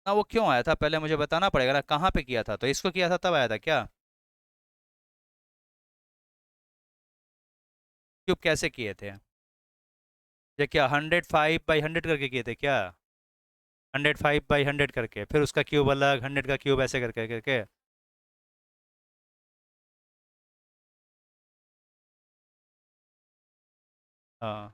ना वो क्यों आया था पहले मुझे बताना पड़ेगा ना, कहाँ पे किया था? तो इसको किया था तब आया था क्या? क्यूब कैसे किए थे? ये क्या 105/100 करके किए थे क्या? 105/100 करके, फिर उसका क्यूब अलग, 100 का क्यूब ऐसे करके करके। हाँ।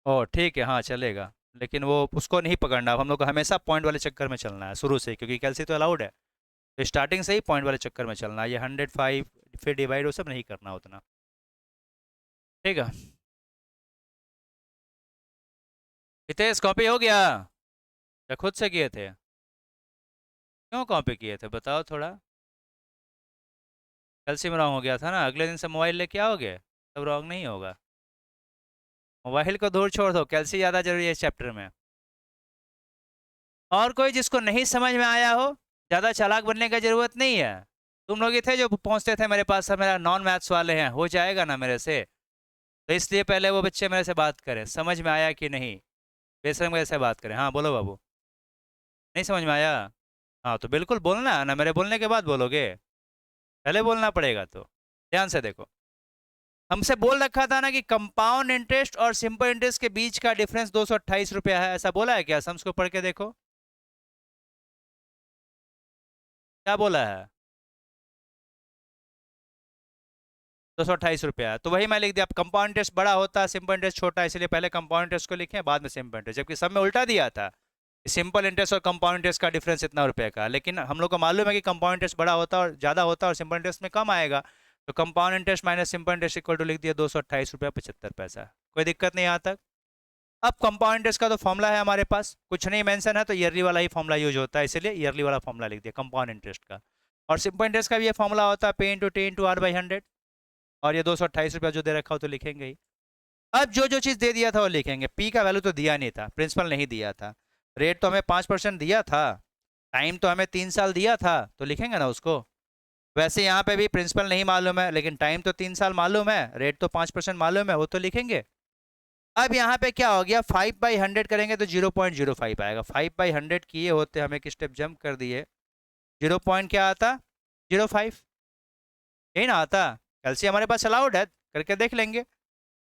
ओ ठीक है, हाँ चलेगा। लेकिन वो उसको नहीं पकड़ना, अब हम लोग को हमेशा पॉइंट वाले चक्कर में चलना है शुरू से, क्योंकि कैलसी तो अलाउड है। तो स्टार्टिंग से ही पॉइंट वाले चक्कर में चलना है। ये 105 फिर डिवाइड वो सब नहीं करना उतना। ठीक है। हितेश कॉपी हो गया या खुद से किए थे? क्यों कॉपी किए थे बताओ थोड़ा। कैल्सी में रॉन्ग हो गया था ना, अगले दिन से मोबाइल लेके आओगे तब रॉन्ग नहीं होगा। मोबाइल को दूर छोड़ दो, कैल्सी ज़्यादा जरूरी है इस चैप्टर में। और कोई जिसको नहीं समझ में आया हो, ज़्यादा चालाक बनने का ज़रूरत नहीं है। तुम लोग ही थे जो पहुंचते थे मेरे पास, सब मेरा नॉन मैथ्स वाले हैं, हो जाएगा ना मेरे से। तो इसलिए पहले वो बच्चे मेरे से बात करें, समझ में आया कि नहीं, बेशक मेरे से बात करें। हाँ बोलो बाबू। नहीं समझ में आया? हाँ तो बिल्कुल बोलना ना, मेरे बोलने के बाद बोलोगे, पहले बोलना पड़ेगा। तो ध्यान से देखो, हमसे बोल रखा था ना कि कंपाउंड इंटरेस्ट और सिंपल इंटरेस्ट के बीच का डिफरेंस 228 रुपया है, ऐसा बोला है क्या? सम्स को पढ़ के देखो क्या बोला है। 228 रुपया, तो वही मैं लिख दिया। अब कंपाउंड इंटरेस्ट बड़ा होता है, सिंपल इंटरेस्ट छोटा, इसलिए पहले कंपाउंड इंटरेस्ट को लिखे बाद में सिंपल इंटरेस्ट, जबकि सब में उल्टा दिया था। सिंपल इंटरेस्ट और कंपाउंड इंटरेस्ट का डिफरेंस इतना रुपए का, लेकिन हम लोग को मालूम है कि कंपाउंड इंटरेस्ट बड़ा होता है और ज़्यादा होता है और सिंपल इंटरेस्ट में कम आएगा। तो compound interest minus simple interest equal to लिख दिया 228 रुपया 75 पैसा। कोई दिक्कत नहीं यहाँ तक? अब कंपाउंड इंटरेस्ट का तो फॉर्मूला है हमारे पास, कुछ नहीं मेंशन है तो ईयरली वाला ही फॉर्मूला यूज होता है, इसलिए ईयरली वाला फॉर्मूला लिख दिया कंपाउंड इंटरेस्ट का। और सिंपल इंटरेस्ट का भी ये फॉर्मूला होता है P into T into R by 100। और ये 228 रुपया जो दे रखा हो तो लिखेंगे ही। अब जो जो चीज़ दे दिया था वो लिखेंगे। पी का वैल्यू तो दिया नहीं था, प्रिंसिपल नहीं दिया था। रेट तो हमें 5% दिया था, टाइम तो हमें 3 साल दिया था, तो लिखेंगे ना उसको। वैसे यहाँ पे भी प्रिंसिपल नहीं मालूम है, लेकिन टाइम तो 3 साल मालूम है, रेट तो 5% मालूम है, वो तो लिखेंगे। अब यहाँ पे क्या हो गया, 5/100 करेंगे तो 0.05 आएगा। 5/100 किए होते, हमें एक स्टेप जंप कर दिए, 0 पॉइंट क्या आता, 05, यही ना आता। कैल्सी हमारे पास अलाउड है, करके देख लेंगे।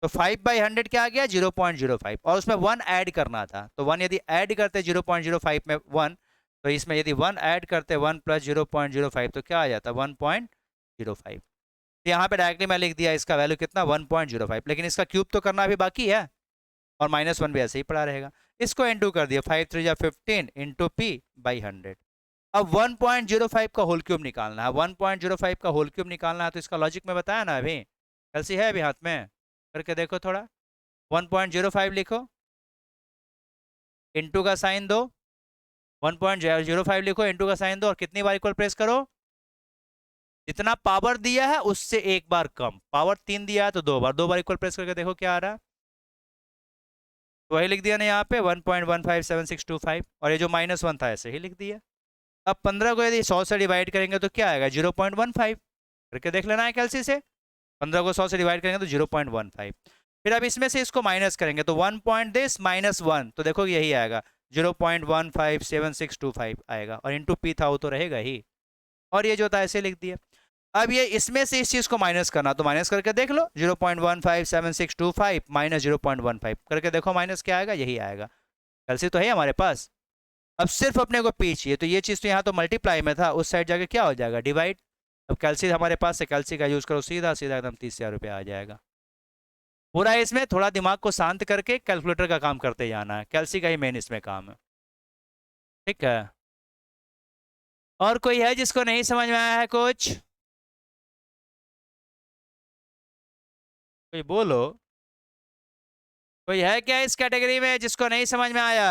तो 5/100 क्या आ गया, 0.05, और उसमें 1 ऐड करना था। तो 1 यदि ऐड करते 0.05 में 1, तो इसमें यदि 1 ऐड करते 1 प्लस 0.05 तो क्या आ जाता 1.05। तो यहाँ पे डायरेक्टली मैं लिख दिया इसका वैल्यू कितना 1.05, लेकिन इसका क्यूब तो करना अभी बाकी है, और -1 भी ऐसे ही पड़ा रहेगा। इसको इंटू कर दिया, 5 3 जा 15 इंटू पी बाई 100। अब 1.05 का होल क्यूब निकालना है। 1.05 का होल क्यूब निकालना है, तो इसका लॉजिक में बताया ना अभी, कैल्सी है अभी हाथ में, करके देखो थोड़ा। 1.05 लिखो, इंटू का साइन दो, 1.05 लिखो, इंटू का साइन दो, और कितनी बार इक्वल प्रेस करो, जितना पावर दिया है उससे एक बार कम। पावर 3 दिया है तो 2 बार, 2 बार इक्वल प्रेस करके देखो क्या आ रहा है। तो वही लिख दिया ना यहाँ पे 1.157625, और ये जो -1 था ऐसे ही लिख दिया। अब 15 को यदि 100 से डिवाइड करेंगे तो क्या आएगा 0.15, करके देख लेना है कैल्सी से। 15 को 100 से डिवाइड करेंगे तो 0.15। फिर अब इसमें से इसको माइनस करेंगे तो 1 पॉइंट दिस -1, तो देखो यही आएगा 0.157625 आएगा, और इंटू पी था वो तो रहेगा ही, और ये जो था ऐसे लिख दिया। अब ये इसमें से इस चीज को माइनस करना, तो माइनस करके देख लो, 0.157625 माइनस 0.15 करके देखो माइनस क्या आएगा, यही आएगा। कैल्सी तो है हमारे पास। अब सिर्फ अपने को पी चाहिए, तो ये चीज तो यहाँ तो मल्टीप्लाई में था, उस साइड जाके क्या हो जाएगा डिवाइड। अब कैलसी हमारे पास है, कैलसी का यूज़ करो, सीधा सीधा एकदम 30,000 रुपया आ जाएगा। पूरा इसमें थोड़ा दिमाग को शांत करके कैलकुलेटर का काम करते जाना है, कैलसी का ही मेन इसमें काम है। ठीक है। और कोई है जिसको नहीं समझ में आया है कुछ? कोई बोलो। कोई है क्या इस कैटेगरी में जिसको नहीं समझ में आया?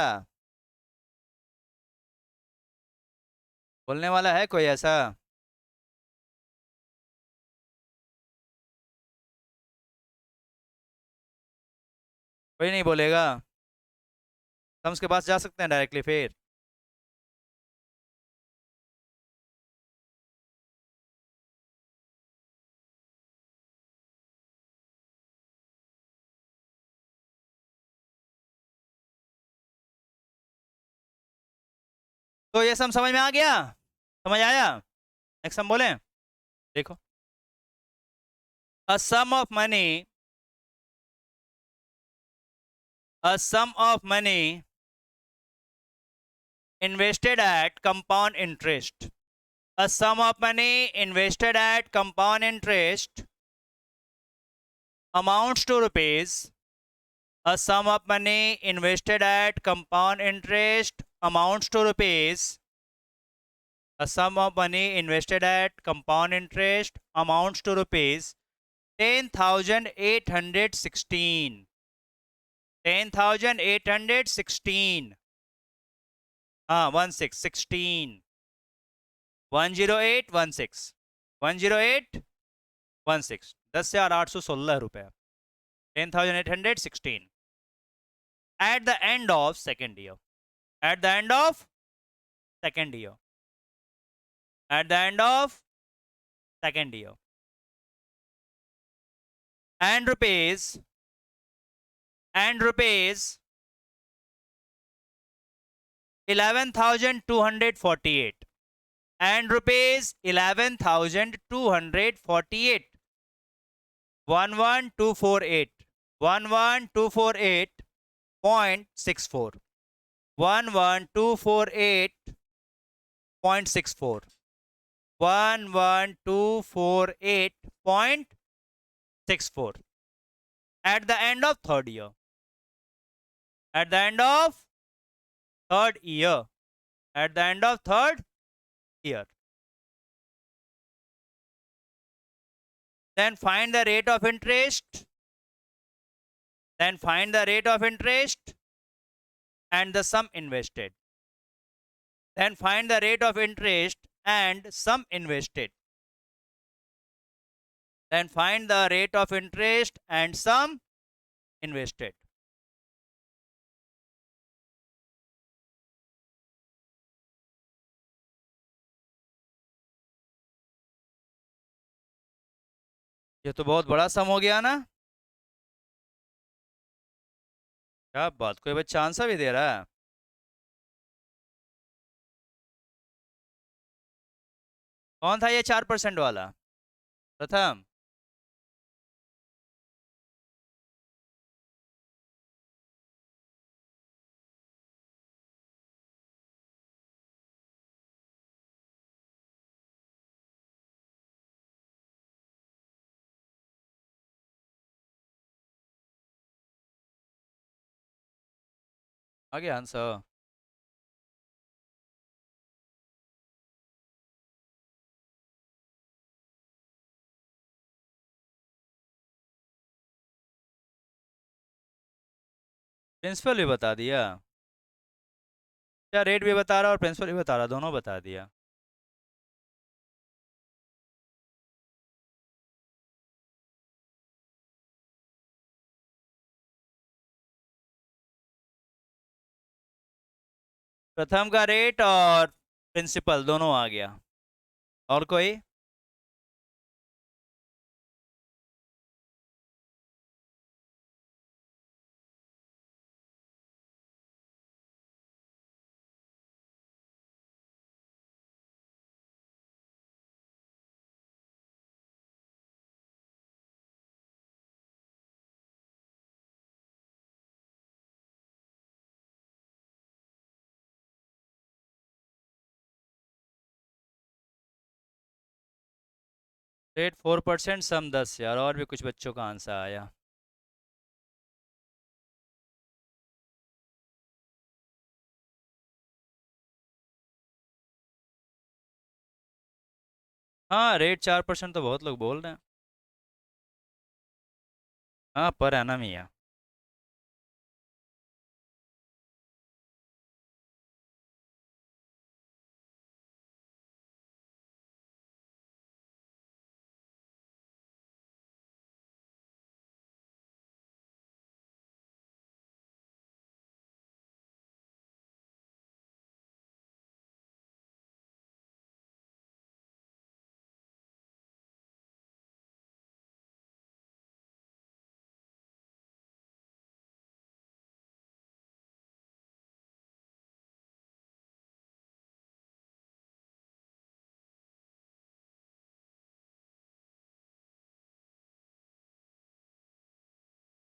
बोलने वाला है कोई ऐसा? कोई नहीं बोलेगा? हम उसके पास जा सकते हैं डायरेक्टली फिर? तो ये सब समझ में आ गया? समझ आया? नेक्स्ट हम बोलें। देखो, a sum of money, a sum of money invested at compound interest, a sum of money invested at compound interest amounts to rupees, a sum of money invested at compound interest amounts to rupees, a sum of money invested at compound interest amounts to rupees 10,816, 10,816, हाँ 16, 10816, 10816, 10,816 रुपये, 10,816 at the end of second year, at the end of second year, at the end of second year, and rupees 11,248, and rupees 11,248, 11248, 11248.64, 11248.64, 11248.64 at the end of third year, at the end of third year, at the end of third year. Then find the rate of interest, then find the rate of interest and the sum invested. Then find the rate of interest and sum invested. Then find the rate of interest and sum invested. ये तो बहुत बड़ा सम हो गया ना? क्या बात, कोई बच्चा आंसर भी दे रहा है? कौन था ये 4% वाला? प्रथम? आ गया आंसर? प्रिंसिपल भी बता दिया? क्या रेट भी बता रहा और प्रिंसिपल भी बता रहा, दोनों बता दिया? प्रथम का रेट और प्रिंसिपल दोनों आ गया। और कोई? रेट 4%, सम 10 यार, और भी कुछ बच्चों का आंसर आया। हाँ, रेट 4% तो बहुत लोग बोल रहे हैं। हाँ, पर एनम ही है।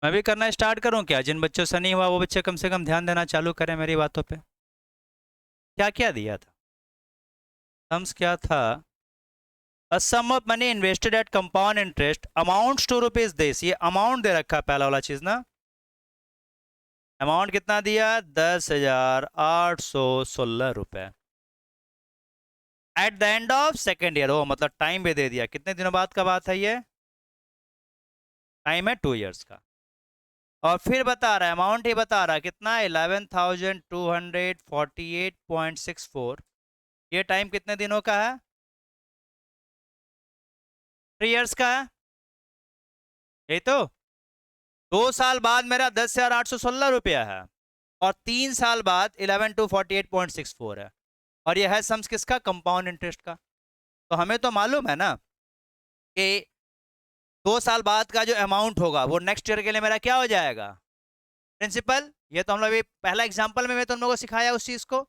मैं भी करना स्टार्ट करूँ क्या? जिन बच्चों से नहीं हुआ वो बच्चे कम से कम ध्यान देना चालू करें मेरी बातों पे। क्या क्या दिया था? सम्स क्या था? A sum of money invested at compound interest amounts to rupees this. ये अमाउंट दे रखा है पहला वाला चीज ना। अमाउंट कितना दिया? 10,816 रुपए at the end of second year. ओ मतलब टाइम भी दे दिया, कितने दिनों बाद का बात है ये? टाइम है 2 इयर्स का। और फिर बता रहा है, अमाउंट ही बता रहा है कितना, 11,248.64। ये टाइम कितने दिनों का है? 3 इयर्स का है, यही तो। 2 साल बाद मेरा 10,816 रुपया है, और 3 साल बाद 11,248.64 है। और ये है सम्स किसका? कंपाउंड इंटरेस्ट का। तो हमें तो मालूम है ना कि 2 साल बाद का जो अमाउंट होगा वो नेक्स्ट ईयर के लिए मेरा क्या हो जाएगा? प्रिंसिपल। ये तो हम लोग पहला एग्जाम्पल में मैं तुम लोगों को सिखाया उस चीज को।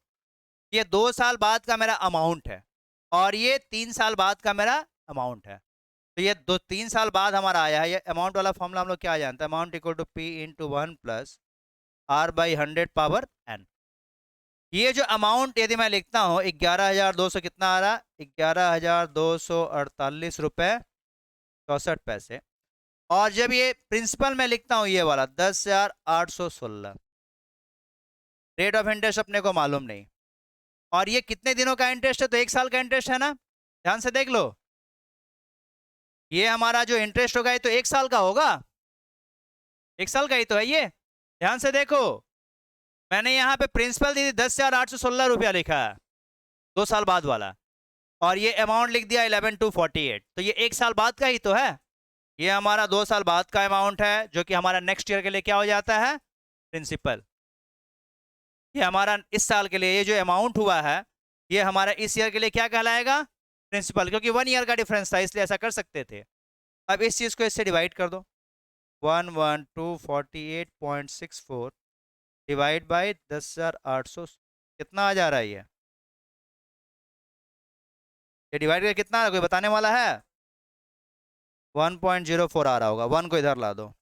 ये 2 साल बाद का मेरा अमाउंट है, और ये 3 साल बाद का मेरा अमाउंट है। तो ये 3 साल बाद हमारा आया है। ये अमाउंट वाला फॉर्मूला हम लोग क्या जानते हैं? Amount equal to P into 1 + R/100 n। ये जो अमाउंट यदि मैं लिखता हूँ 11,200, कितना आ रहा? 11,248.64। और जब ये प्रिंसिपल में लिखता हूँ ये वाला 10,816, रेट ऑफ इंटरेस्ट अपने को मालूम नहीं। और ये कितने दिनों का इंटरेस्ट है? तो 1 साल का इंटरेस्ट है ना। ध्यान से देख लो, ये हमारा जो इंटरेस्ट होगा ये तो 1 साल का होगा। 1 साल का ही तो है ये। ध्यान से देखो, मैंने यहाँ पे प्रिंसिपल दी थी 10,816 रुपया लिखा है, 2 साल बाद वाला। और ये अमाउंट लिख दिया 11,248। तो ये 1 साल बाद का ही तो है। ये हमारा 2 साल बाद का अमाउंट है, जो कि हमारा नेक्स्ट ईयर के लिए क्या हो जाता है? प्रिंसिपल। ये हमारा इस साल के लिए ये जो अमाउंट हुआ है, ये हमारा इस ईयर के लिए क्या कहलाएगा? प्रिंसिपल। क्योंकि 1 ईयर का डिफरेंस था इसलिए ऐसा कर सकते थे। अब इस चीज को इससे डिवाइड कर दो। 11,248.64 डिवाइड बाई 10,800, कितना आ जा रहा है ये डिवाइड करके कितना कोई बताने वाला है? 1.04 आ रहा होगा। 1 को इधर ला दो।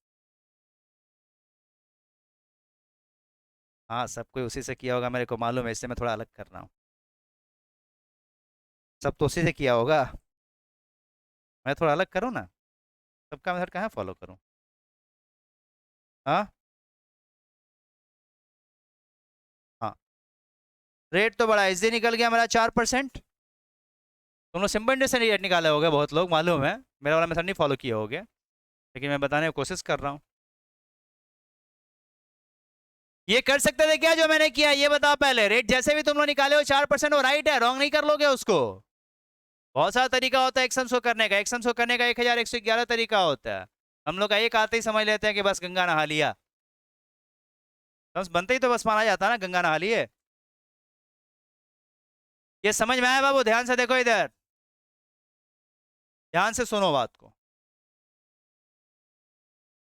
हाँ, सब कोई उसी से किया होगा, मेरे को मालूम है, इससे मैं थोड़ा अलग कर रहा हूँ। सब तो उसी से किया होगा, मैं थोड़ा अलग करूँ ना। सबका मेथड कहाँ फॉलो करूँ? हाँ हाँ। रेट तो बड़ा इजी निकल गया मेरा, 4%। तुम लोग सिंपल इंटरेस्ट रेट निकाले होगे बहुत लोग, मालूम है। मेरा वाला मेथड नहीं फॉलो किए होगे, लेकिन मैं बताने की कोशिश कर रहा हूँ। ये कर सकते थे क्या जो मैंने किया? ये बताओ पहले। रेट जैसे भी तुम लोग निकाले हो 4%, वो राइट है, रॉन्ग नहीं कर लोगे उसको। बहुत सारा तरीका होता है एक सम शो करने का। एक सम शो करने का 1,111 तरीका होता है। हम लोग का एक आते ही समझ लेते हैं कि बस गंगा नहा लिया। बस बनते ही तो बस माना जाता है ना, गंगा नहा लिए। ये समझ में आया बाबू? ध्यान से देखो इधर, ध्यान से सुनो बात को।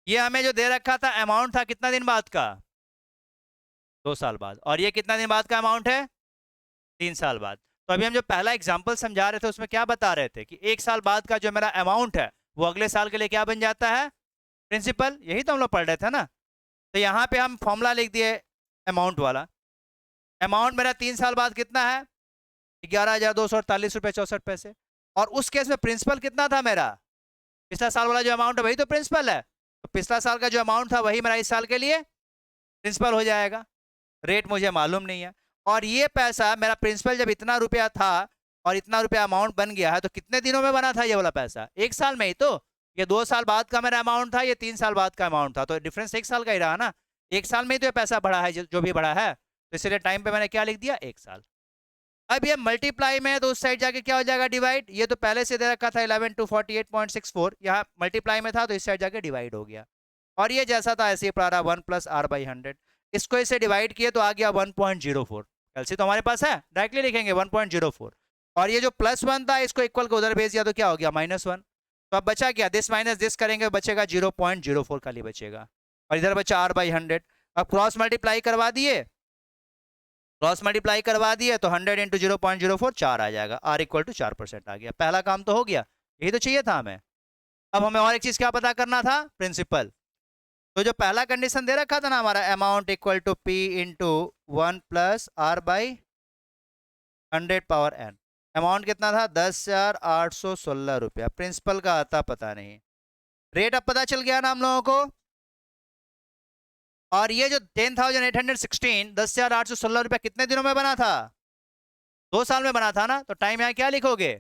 ये हमें जो दे रखा था अमाउंट था कितना दिन बाद का? 2 साल बाद। और ये कितना दिन बाद का अमाउंट है? 3 साल बाद। तो अभी हम जो पहला एग्जाम्पल समझा रहे थे उसमें क्या बता रहे थे कि 1 साल बाद का जो मेरा अमाउंट है वो अगले साल के लिए क्या बन जाता है? प्रिंसिपल। यही तो हम लोग पढ़ रहे थे ना। तो यहाँ पे हम फॉर्मूला लिख दिए अमाउंट वाला। अमाउंट मेरा 3 साल बाद कितना है? 11,248.64। और उस केस में प्रिंसिपल कितना था मेरा, पिछला साल वाला जो अमाउंट है वही तो प्रिंसिपल है, तो पिछला साल का जो अमाउंट था वही मेरा इस साल के लिए प्रिंसिपल हो जाएगा। रेट मुझे मालूम नहीं है, और ये पैसा मेरा प्रिंसिपल जब इतना रुपया था और इतना रुपया अमाउंट बन गया है, तो कितने दिनों में बना था ये वाला पैसा, एक साल में ही तो। ये 2 साल बाद का मेरा अमाउंट था, ये 3 साल बाद का अमाउंट था, तो डिफरेंस एक साल का ही रहा ना। एक साल में ही तो ये पैसा बढ़ा है, जो भी बढ़ा है, तो इसलिए टाइम पे मैंने क्या लिख दिया, एक साल। अब ये मल्टीप्लाई में है तो उस साइड जाके क्या हो जाएगा, डिवाइड। ये तो पहले से दे रखा था 11 to 48.64, यहाँ मल्टीप्लाई में था तो इस साइड जाके डिवाइड हो गया, और ये जैसा था ऐसे ही पड़ा रहा 1+r/100। इसको इसे डिवाइड किए तो आ गया 1.04। एलसी तो हमारे पास है, डायरेक्टली लिखेंगे 1.04, और ये जो +1 था इसको इक्वल को उधर भेज दिया तो क्या हो गया, -1। तो अब बचा क्या, दिस माइनस दिस करेंगे बचेगा 0.04 खाली बचेगा, और इधर बचा r/100। अब क्रॉस मल्टीप्लाई करवा दिए, क्रॉस मल्टीप्लाई करवा दिए तो 100 × 0.04 4 आ जाएगा, r = 4% आ गया। पहला काम तो हो गया, यही तो चाहिए था हमें। अब हमें और एक चीज क्या पता करना था, प्रिंसिपल। तो जो पहला कंडीशन दे रखा था ना हमारा, amount equal to p × 1 + r/100⁴n, amount कितना था, 10,816 रुपया। प्रिंसिपल का आता पता नहीं, रेट अब पता चल गया ना हम लोगों को। और ये जो 10,816 10,816 रुपया कितने दिनों में बना था, 2 साल में बना था ना, तो टाइम यहाँ क्या लिखोगे।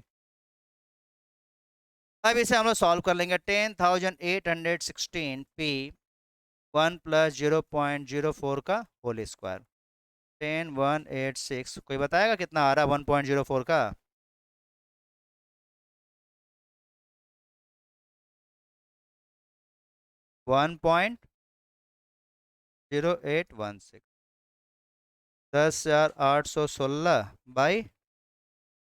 अब इसे हम लोग सॉल्व कर लेंगे। 10,816 p 1 + 0.04 का होल स्क्वायर, 10,186। कोई बताएगा कितना आ रहा है 1.04 का, 1.0816। 10,816 बाई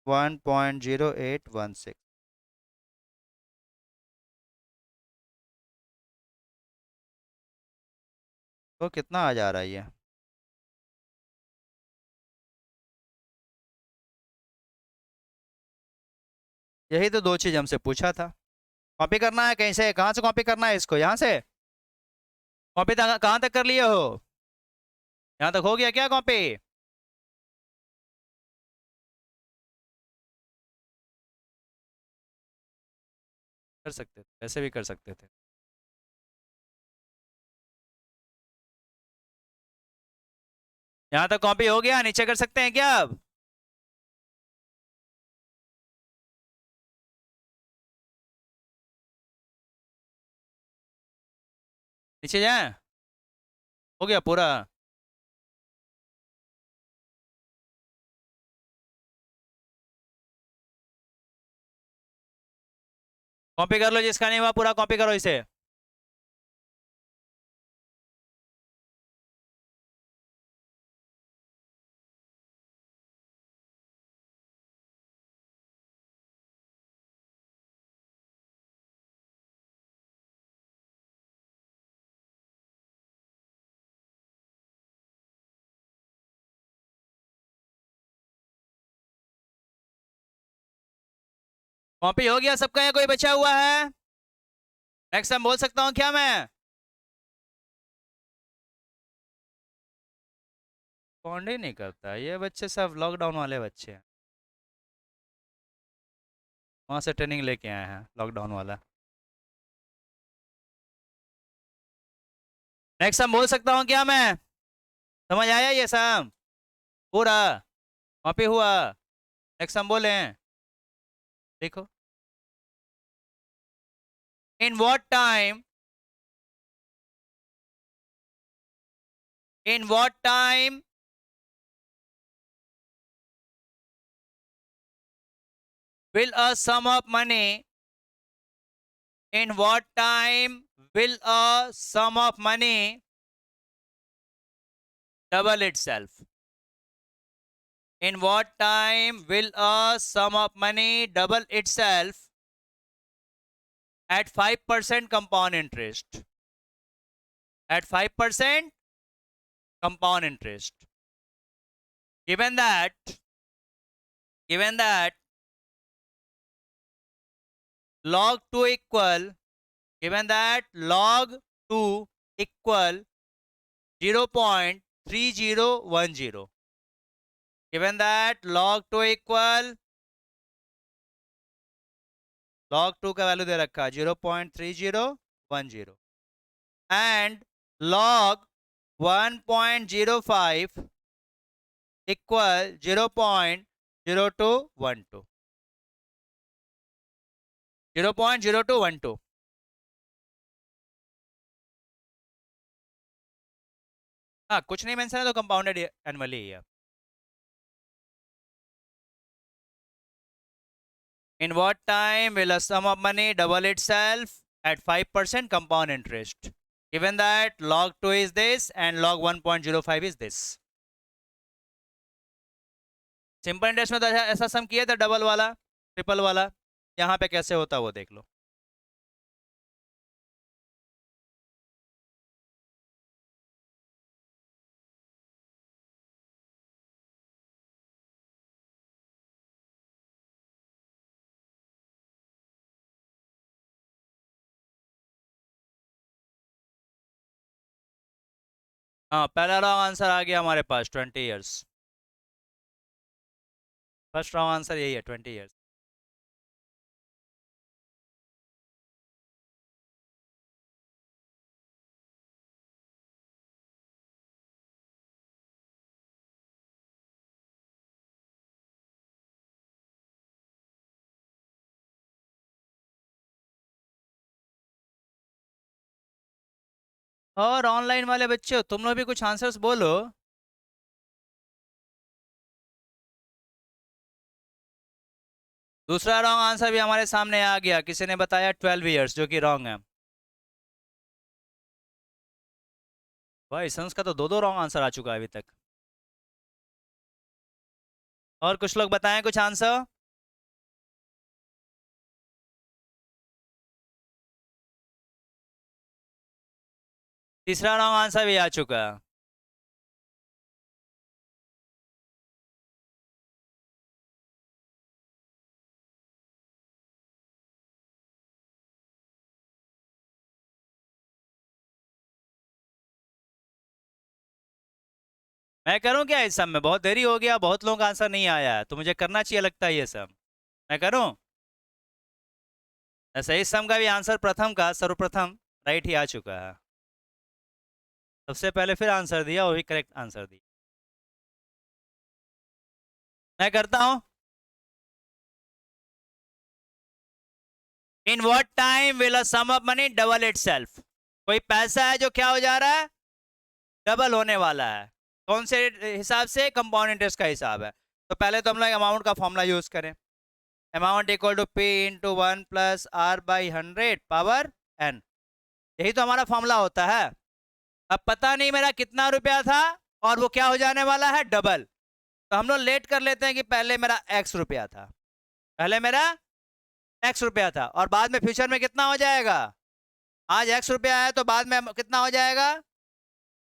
1.0816, तो कितना आ जा रहा है ये, यही तो 2 चीज हमसे पूछा था। कॉपी करना है कहीं से, कहाँ से कॉपी करना है इसको, यहाँ से। कॉपी कहाँ तक कर लिए हो, यहाँ तक हो गया क्या कॉपी। कर सकते थे, ऐसे भी कर सकते थे। यहाँ तक कॉपी हो गया, नीचे कर सकते हैं क्या अब। नीचे जाए, हो गया पूरा। कॉपी कर लो, जिसका नहीं हुआ पूरा कॉपी करो इसे। कॉपी हो गया सबका, या कोई बचा हुआ है, नेक्स्ट टाइम बोल सकता हूँ क्या मैं। कौन ही नहीं करता, ये बच्चे सब लॉकडाउन वाले बच्चे हैं, वहां से ट्रेनिंग लेके आए हैं लॉकडाउन वाला। नेक्स्ट टाइम बोल सकता हूँ क्या मैं, समझ आया ये सब पूरा, कॉपी हुआ। नेक्स्ट टाइम बोले, देखो। इन what time, in what time will a sum of money, in what time will a sum of money double itself, in what time will a sum of money double itself at 5% compound interest, at 5% compound interest, given that log 2 equal, given that log 2 equal 0.3010, given that log 2 equal log 2 का वैल्यू दे रखा है 0.3010 एंड log 1.05 इक्वल 0.0212 0.0212। हाँ, कुछ नहीं मेंशन है तो कंपाउंडेड एनुअली है। In what time will a sum of money double itself at 5% compound interest? Given that log 2 is this and log 1.05 is this. Simple interest में तो ऐसा सम किया था डबल वाला ट्रिपल वाला, यहाँ पे कैसे होता वो देख लो। हाँ, पहला रॉन्ग आंसर आ गया हमारे पास 20 इयर्स। फर्स्ट रॉन्ग आंसर यही है 20 इयर्स। और ऑनलाइन वाले बच्चे हो तुम लोग भी कुछ आंसर्स बोलो। दूसरा रॉन्ग आंसर भी हमारे सामने आ गया, किसी ने बताया 12 इयर्स जो कि रॉन्ग है। भाई संस का तो दो दो रॉन्ग आंसर आ चुका है अभी तक। और कुछ लोग बताएं कुछ आंसर। तीसरा रॉन्ग आंसर भी आ चुका है। मैं करूं क्या इस सब में? बहुत देरी हो गया, बहुत लोगों का आंसर नहीं आया है, तो मुझे करना चाहिए लगता है ये सब। मैं करूं? ऐसे इस सम का भी आंसर प्रथम का सर्वप्रथम राइट ही आ चुका है। सबसे पहले फिर आंसर दिया, वो भी करेक्ट आंसर दिया। मैं करता हूं। In what time will a sum of money double itself? कोई पैसा है जो क्या हो जा रहा है, डबल होने वाला है। कौन से हिसाब से? कंपाउंड इंटरेस्ट का हिसाब है। तो पहले तो हम लोग अमाउंट का फॉर्मूला यूज करें। Amount equal to P into 1 plus R by 100 power N. यही तो हमारा फॉर्मूला होता है। अब पता नहीं मेरा कितना रुपया था और वो क्या हो जाने वाला है, डबल। तो हम लोग लेट कर लेते हैं कि पहले मेरा एक्स रुपया था, पहले मेरा एक्स रुपया था और बाद में फ्यूचर में कितना हो जाएगा। आज एक्स रुपया है तो बाद में कितना हो जाएगा।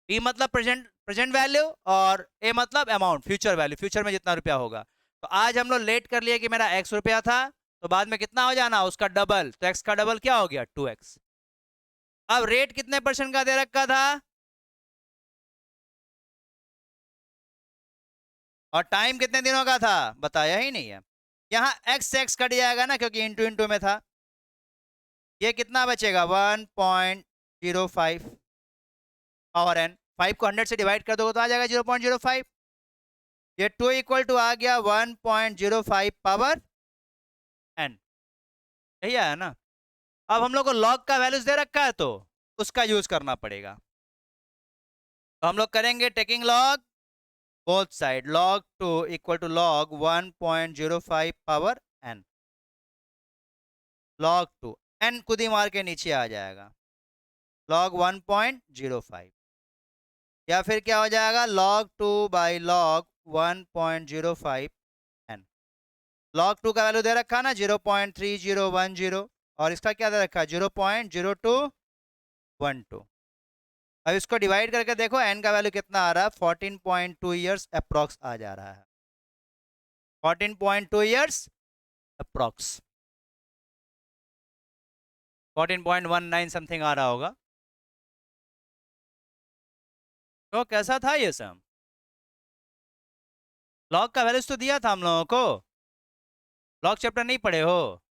पी मतलब प्रेजेंट प्रेजेंट वैल्यू और ए मतलब अमाउंट फ्यूचर वैल्यू, फ्यूचर में जितना रुपया होगा। तो आज हम लोग लेट कर लिए कि मेरा एक्स रुपया था, तो बाद में कितना हो जाना उसका डबल। तो एक्स का डबल क्या हो गया, 2x। अब रेट कितने परसेंट का दे रखा था और टाइम कितने दिनों का था, बताया ही नहीं है। यहाँ एक्स से एक्स कट जाएगा ना, क्योंकि इंटू इंटू में था। ये कितना बचेगा 1.05 पावर एन। 5 को 100 से डिवाइड कर दोगे तो आ जाएगा 0.05। ये 2 इक्वल टू आ गया 1.05 पावर एन। यही आया ना। अब हम लोग को लॉग का वैल्यूज दे रखा है तो उसका यूज करना पड़ेगा। तो हम लोग करेंगे taking log both side, log 2 equal to log 1.05 power n। log 2 n खुद ही मार के नीचे आ जाएगा, log 1.05। या फिर क्या हो जाएगा, log 2 by log 1.05 n। log 2 का वैल्यू दे रखा ना 0.3010 और इसका क्या दे रखा है 0.0212। अब इसको डिवाइड करके देखो n का वैल्यू कितना आ रहा है, 14.2 ईयर्स अप्रॉक्स आ जा रहा है। 14.2 ईयर्स अप्रॉक्स, 14.19 समथिंग आ रहा होगा। तो कैसा था ये सम? लॉग का वैल्यूज तो दिया था हम लोगों को। लॉग चैप्टर नहीं पढ़े हो?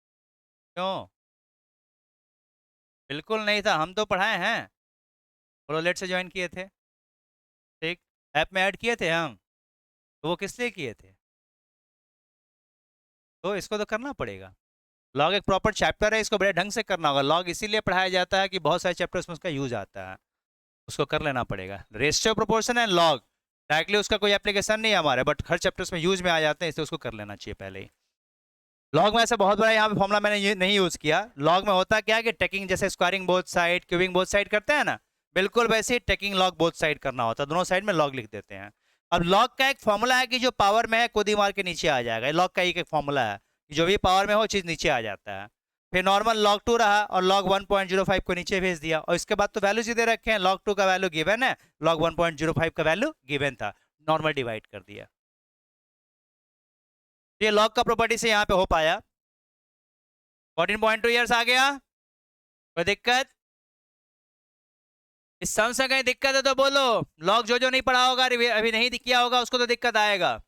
क्यों? बिल्कुल नहीं था, हम तो पढ़ाए हैं, प्रोलेट से ज्वाइन किए थे। ठीक, ऐप में ऐड किए थे हम, तो वो किस लिए किए थे? तो इसको तो करना पड़ेगा। लॉग एक प्रॉपर चैप्टर है, इसको बड़े ढंग से करना होगा। लॉग इसीलिए पढ़ाया जाता है कि बहुत सारे चैप्टर्स में उसका यूज आता है, उसको कर लेना पड़ेगा। Ratio proportion and log directly उसका कोई एप्लीकेशन नहीं है हमारे, बट हर चैप्टर्स में यूज में आ जाते हैं, इसलिए उसको कर लेना चाहिए पहले ही। लॉग में ऐसे बहुत बड़ा यहाँ पे फॉर्मूला मैंने ये नहीं यूज किया। लॉग में होता क्या है कि टेकिंग, जैसे squaring both side, cubing both side करते हैं ना, बिल्कुल वैसे ही टेकिंग लॉग बोथ साइड करना होता है, दोनों साइड में लॉग लिख देते हैं। अब लॉग का एक फॉर्मूला है कि जो पावर में है खुद ही मार के नीचे आ जाएगा, लॉग का एक फॉर्मूला है कि जो भी पावर में हो चीज नीचे आ जाता है। फिर नॉर्मल log 2 रहा और log 1.05 को नीचे भेज दिया, और इसके बाद तो वैल्यूज ही दे रखे हैं। log 2 का वैल्यू गिवन है, log 1.05 का वैल्यू गिवन था, नॉर्मल डिवाइड कर दिया। ये log का प्रॉपर्टी से यहाँ पे हो पाया। 14.2 ईयर्स आ गया, कोई दिक्कत? इस सम से कहीं दिक्कत है तो बोलो। log जो जो नहीं पढ़ा होगा, अभी नहीं किया होगा, उसको तो दिक्कत आएगा।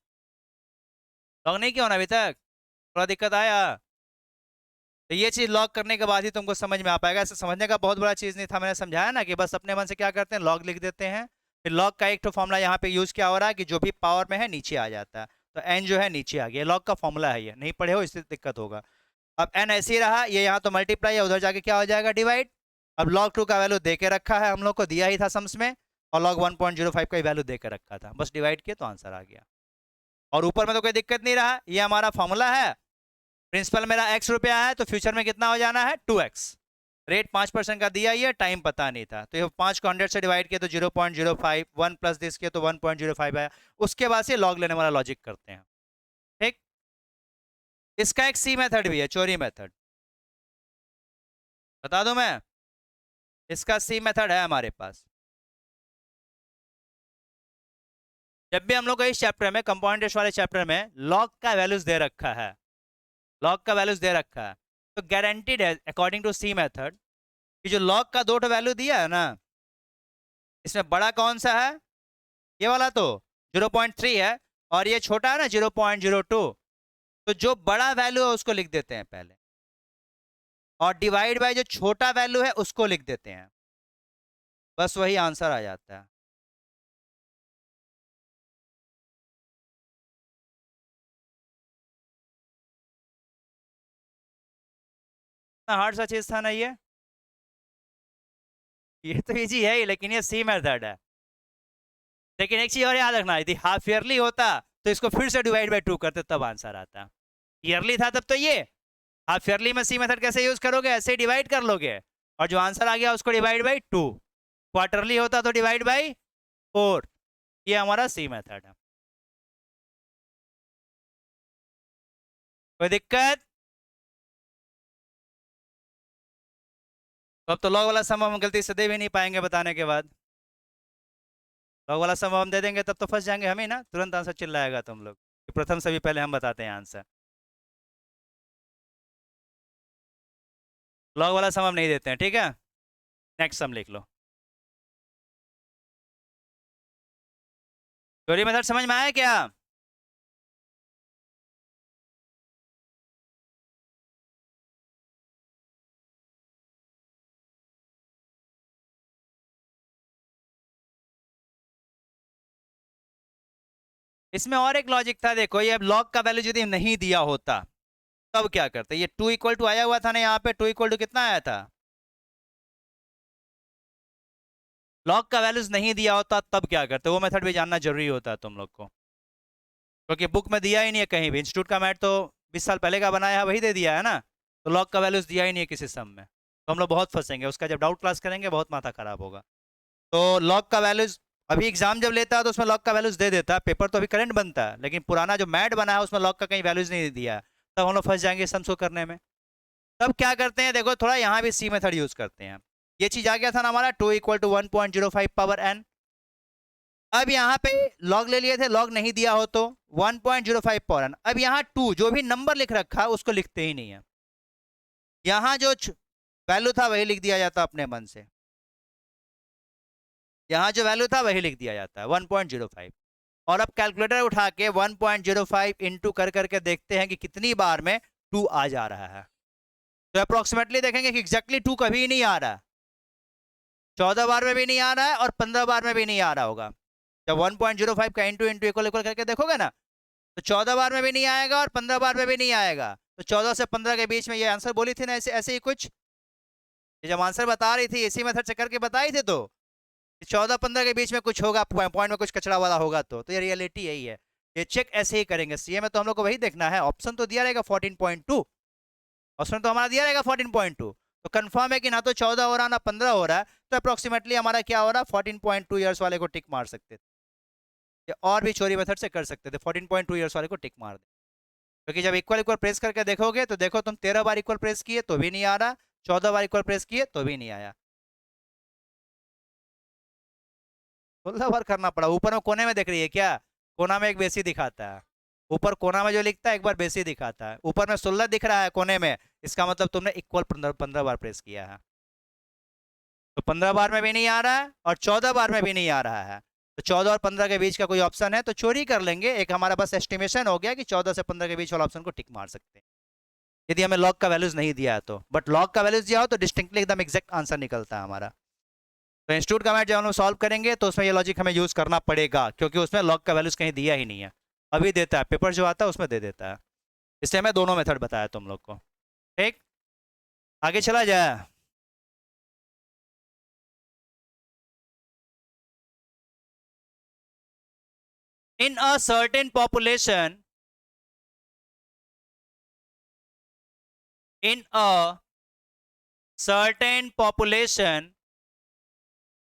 log नहीं किया होना अभी तक, थोड़ा दिक्कत आया। तो ये चीज लॉग करने के बाद ही तुमको समझ में आ पाएगा। ऐसे समझने का बहुत बड़ा चीज नहीं था, मैंने समझाया ना कि बस अपने मन से क्या करते हैं, लॉग लिख देते हैं। फिर लॉग का एक तो फॉर्मूला यहाँ पे यूज क्या हो रहा है कि जो भी पावर में है नीचे आ जाता है, तो एन जो है नीचे आ गया, लॉग का फॉर्मूला है, ये नहीं पढ़े हो इससे दिक्कत होगा। अब एन ऐसे ही रहा, ये यहाँ तो मल्टीप्लाई है, उधर जाके क्या हो जाएगा, डिवाइड। अब log 2 का वैल्यू दे के रखा है, हम लोग को दिया ही था सम्स में, और log 1.05 का वैल्यू दे के रखा था, बस डिवाइड किया तो आंसर आ गया। और ऊपर में तो कोई दिक्कत नहीं रहा, ये हमारा फॉर्मूला है। प्रिंसिपल मेरा x रुपया है, तो फ्यूचर में कितना हो जाना है, 2x। रेट 5% का दिया, ये टाइम पता नहीं था, तो ये 5 को 100 से डिवाइड किया तो 0.05, 1 प्लस दिस किया तो 1.05 आया। उसके बाद से लॉग लेने वाला लॉजिक करते हैं। ठीक, इसका एक सी मेथड भी है, चोरी मेथड, बता दूं मैं, इसका सी मेथड है हमारे पास। जब भी हम लोग को इस चैप्टर में, कंपाउंड इंटरेस्ट वाले चैप्टर में, लॉग का वैल्यूज दे रखा है, लॉग का वैल्यूज दे रखा है, तो गारंटीड है अकॉर्डिंग टू सी मेथड कि जो लॉग का दो वैल्यू दिया है ना, इसमें बड़ा कौन सा है, ये वाला तो 0.3 है, और ये छोटा है ना 0.02, तो जो बड़ा वैल्यू है उसको लिख देते हैं पहले, और डिवाइड बाय जो छोटा वैल्यू है उसको लिख देते हैं, बस वही आंसर आ जाता है। हार्ड सा चीज था ना ये तो इजी है ही, लेकिन ये सी मेथड है। लेकिन एक चीज और याद रखना, यदि हाफ ईयरली होता तो इसको फिर से डिवाइड बाय 2 करते तब आंसर आता। ईयरली था तब तो ये, हाफ ईयरली में सी मेथड कैसे यूज करोगे, ऐसे ही डिवाइड कर लोगे, और जो आंसर आ गया उसको डिवाइड बाई 2। क्वार्टरली होता तो डिवाइड बाई 4। ये हमारा सी मेथड है, कोई दिक्कत? तो अब तो लॉग वाला सम हम गलती से दे भी नहीं पाएंगे बताने के बाद। लॉग वाला सम हम दे देंगे तब तो फंस जाएंगे हम ही ना, तुरंत आंसर चिल्लाएगा तुम लोग। प्रथम से भी पहले हम बताते हैं आंसर। लॉग वाला सम हम नहीं देते हैं, ठीक है। नेक्स्ट सम लिख लो। चोरी मेथड समझ में आया क्या? इसमें और एक लॉजिक था, देखो ये अब लॉग का वैल्यू यदि नहीं दिया होता तब क्या करते, ये 2 इक्वल टू आया हुआ था ना, यहाँ पे 2 इक्वल टू कितना आया था, लॉग का वैल्यूज नहीं दिया होता तब क्या करते, वो मेथड भी जानना जरूरी होता है तुम लोग को, क्योंकि बुक में दिया ही नहीं है कहीं भी। इंस्टीट्यूट का मैथ तो 20 साल पहले का बनाया है, वही दे दिया है ना, तो लॉग का वैल्यूज दिया ही नहीं है किसी सम में, तो हम लोग बहुत फंसेंगे, उसका जब डाउट क्लास करेंगे बहुत माथा खराब होगा। तो लॉग का वैल्यूज अभी एग्जाम जब लेता है तो उसमें लॉग का वैल्यूज दे देता है, पेपर तो अभी करंट बनता है, लेकिन पुराना जो मैट बना है उसमें लॉग का कहीं वैल्यूज नहीं दिया है, तब हम लोग फंस जाएंगे सम्स को करने में। तब क्या करते हैं, देखो थोड़ा यहाँ भी सी मेथड यूज करते हैं। ये चीज आ गया था ना हमारा 2 इक्वल टू 1.05 पावर n। अब यहाँ पे लॉग ले लिए थे, लॉग नहीं दिया हो तो 1.05 पावर n। अब यहाँ 2 जो भी नंबर लिख रखा है उसको लिखते ही नहीं है, यहाँ जो वैल्यू था वही लिख दिया जाता अपने मन से, यहाँ जो वैल्यू था वही लिख दिया जाता है 1.05। और अब कैलकुलेटर उठा के 1.05 इंटू कर करके देखते हैं कि कितनी बार में 2 आ जा रहा है। तो अप्रोक्सीमेटली देखेंगे कि एग्जैक्टली 2 कभी नहीं आ रहा, 14 बार में भी नहीं आ रहा है और 15 बार में भी नहीं आ रहा होगा। जब 1.05 का इंटू इंटू इक्वल इक्वल करके देखोगे ना, तो 14 बार में भी नहीं आएगा और 15 बार में भी नहीं आएगा। तो 14 से 15 के बीच में ये आंसर बोली थी ना, ऐसे ऐसे ही कुछ, ये जब आंसर बता रही थी इसी मेथड से करके बताई थी, तो 14-15 के बीच में कुछ होगा, पॉइंट में कुछ कचरा वाला होगा, तो ये रियलिटी यही है। ये चेक ऐसे ही करेंगे। सीए में तो हम लोग को वही देखना है, ऑप्शन तो दिया रहेगा 14.2, ऑप्शन तो हमारा दिया रहेगा 14.2, तो कंफर्म है कि ना तो 14 हो रहा ना 15 हो रहा है, तो अप्रोक्सीमेटली हमारा क्या हो रहा है, 14.2 ईयर्स वाले को टिक मार सकते थे, और भी चोरी मेथड से कर सकते थे, 14.2 ईयर्स वाले को टिक मार दे। क्योंकि जब इक्वल इक्वल प्रेस करके देखोगे तो देखो तुम 13 बार इक्वल प्रेस किए तो भी नहीं आ रहा, 14 बार इक्वल प्रेस किए तो भी नहीं आया, 16 बार करना पड़ा। ऊपर में कोने में देख रही है क्या, कोना में एक बेसी दिखाता है, ऊपर कोना में जो लिखता है एक बार बेसी दिखाता है, ऊपर में 16 दिख रहा है कोने में, इसका मतलब तुमने इक्वल 15 बार प्रेस किया है। तो 15 बार में भी नहीं आ रहा है और 14 बार में भी नहीं आ रहा है, तो 14 और 15 के बीच का कोई ऑप्शन है तो चोरी कर लेंगे। एक हमारा बस एस्टिमेशन हो गया कि 14 से 15 के बीच वाला ऑप्शन को टिक मार सकते हैं, यदि हमें लॉग का वैल्यूज नहीं दिया है तो। बट लॉग का वैल्यूज दिया हो तो डिस्टिंक्टली एकदम एग्जैक्ट आंसर निकलता है हमारा। तो इंस्टीट्यूट का मैथ जब हम लोग सॉल्व करेंगे तो उसमें ये लॉजिक हमें यूज करना पड़ेगा, क्योंकि उसमें लॉग का वैल्यूज कहीं दिया ही नहीं है, अभी देता है पेपर जो आता है उसमें दे देता है, इसलिए मैं दोनों मेथड बताया तुम लोग को। ठीक, आगे चला जाए। In a certain population, in a certain population,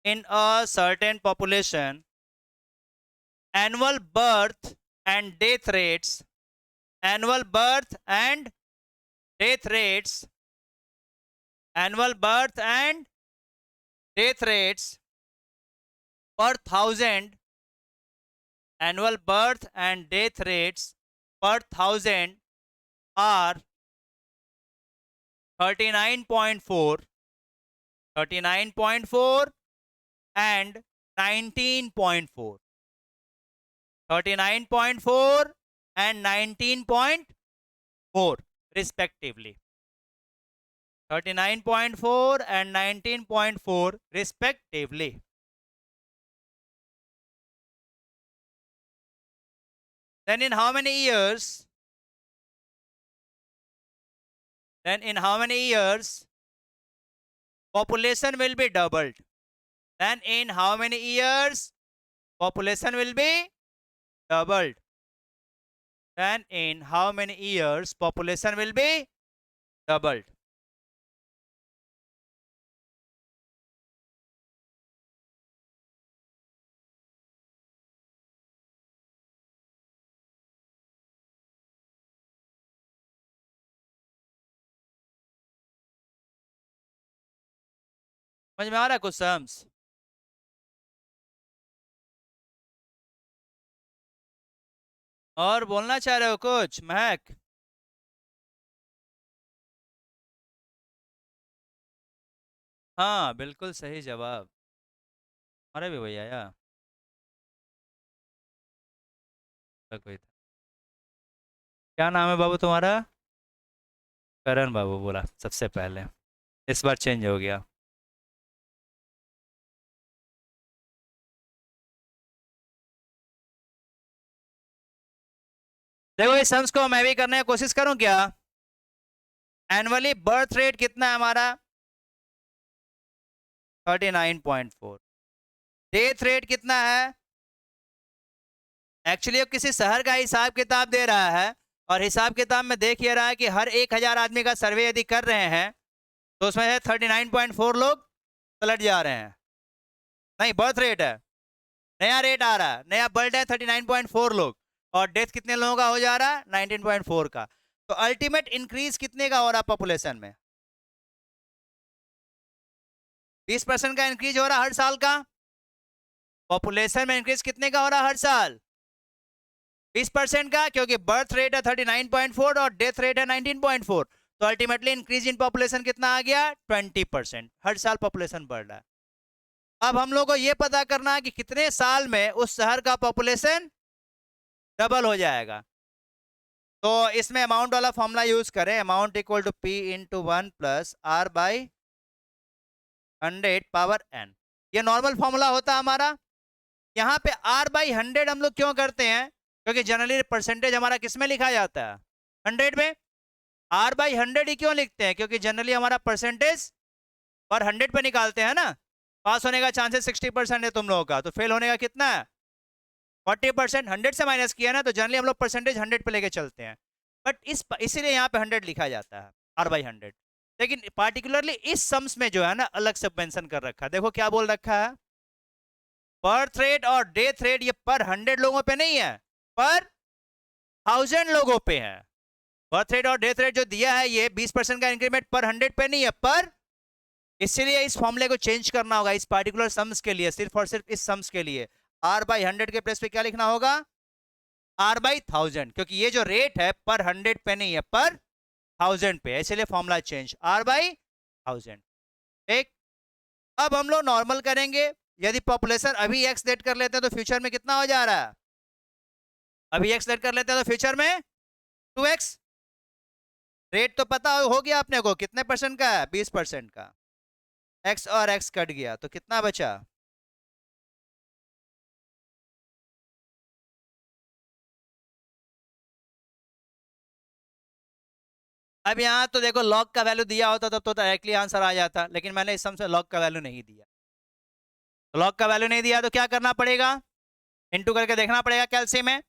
in a certain population, annual birth and death rates, annual birth and death rates, annual birth and death rates per thousand, annual birth and death rates per thousand are 39.4, 39.4 and 19.4, 39.4 and 19.4 respectively, 39.4 and 19.4 respectively. Then in how many years? Then in how many years population will be doubled? Then in how many years population will be doubled? Then in how many years population will be doubled? समझ में आ रहा है कुछ सम्स? और बोलना चाह रहे हो कुछ महक? हाँ बिल्कुल सही जवाब, हमारा भी वही आया। कोई था, क्या नाम है बाबू तुम्हारा? करण बाबू बोला सबसे पहले, इस बार चेंज हो गया। देखो इस सम्स को मैं भी करने की कोशिश करूं क्या? एनुअली बर्थ रेट कितना है हमारा? 39.4। डेथ रेट कितना है? एक्चुअली अब किसी शहर का हिसाब किताब दे रहा है, और हिसाब किताब में देख ये रहा है कि हर 1000 आदमी का सर्वे यदि कर रहे हैं तो उसमें से 39.4 लोग पलट जा रहे हैं। नहीं, बर्थ रेट है, नया रेट आ रहा है, नया बर्थ है 39.4 लोग, और डेथ कितने लोगों का हो जा रहा है? 19.4 का। तो अल्टीमेट इंक्रीज कितने का हो रहा है पॉपुलेशन में? 20% का इंक्रीज हो रहा है हर साल का। पॉपुलेशन में इंक्रीज कितने का हो रहा है हर साल? 20% का, क्योंकि बर्थ रेट है 39.4 और डेथ रेट है 19.4, तो अल्टीमेटली इंक्रीज इन पॉपुलेशन कितना आ गया? 20%। हर साल पॉपुलेशन बढ़ रहा है। अब हम लोग को यह पता करना है कि कितने साल में उस शहर का पॉपुलेशन डबल हो जाएगा। तो इसमें अमाउंट वाला फॉर्मूला यूज करें, amount equal to P into 1 plus R by 100 power N. ये नॉर्मल फॉर्मूला होता है हमारा। यहाँ पे आर बाई 100 हम लोग क्यों करते हैं, क्योंकि जनरली परसेंटेज हमारा किस में लिखा जाता है, 100 में। आर बाई 100 ही क्यों लिखते हैं, क्योंकि जनरली हमारा परसेंटेज पर 100 पे निकालते हैं ना। पास होने का चांसेस 60% है तुम लोगों का, तो फेल होने का कितना है 40%। 100 से माइनस किया ना, तो जनरली हम लोग परसेंटेज 100 पे लेके चलते हैं। बट इसीलिए यहाँ पे 100 लिखा जाता है, आर बाई 100। लेकिन पार्टिकुलरली इस सम्स में जो है ना अलग से मेंशन कर रखा है। देखो क्या बोल रखा है, बर्थ रेट और डेथ रेट ये पर 100 लोगों पे नहीं है, पर 1000 लोगों पे है। बर्थ रेट और डेथ रेट जो दिया है ये 20% का इंक्रीमेंट पर 100 पे नहीं है, पर इसलिए इस फॉर्मूले को चेंज करना होगा इस पार्टिकुलर सम्स के लिए, सिर्फ और सिर्फ इस सम्स के लिए। आर बाई 100 के प्लेस पे क्या लिखना होगा, आर बाई 1000, क्योंकि ये जो रेट है पर 100 पे नहीं है, पर 1000 पे, इसलिए फॉर्मूला चेंज आर बाई 1000। ठीक, अब हम लोग नॉर्मल करेंगे। यदि पॉपुलेशन अभी एक्स डेट कर लेते हैं तो फ्यूचर में कितना हो जा रहा है, अभी एक्स डेट कर लेते हैं तो फ्यूचर में 2x। रेट तो पता हो गया अपने को कितने परसेंट का है, 20% का। x और x कट गया तो कितना बचा, अब यहाँ तो देखो लॉग का वैल्यू दिया होता तब तो डायरेक्टली आंसर आ जाता, लेकिन मैंने इस सम से लॉग का वैल्यू नहीं दिया। तो लॉग का वैल्यू नहीं दिया तो क्या करना पड़ेगा, इनटू करके देखना पड़ेगा कैल्शियम में।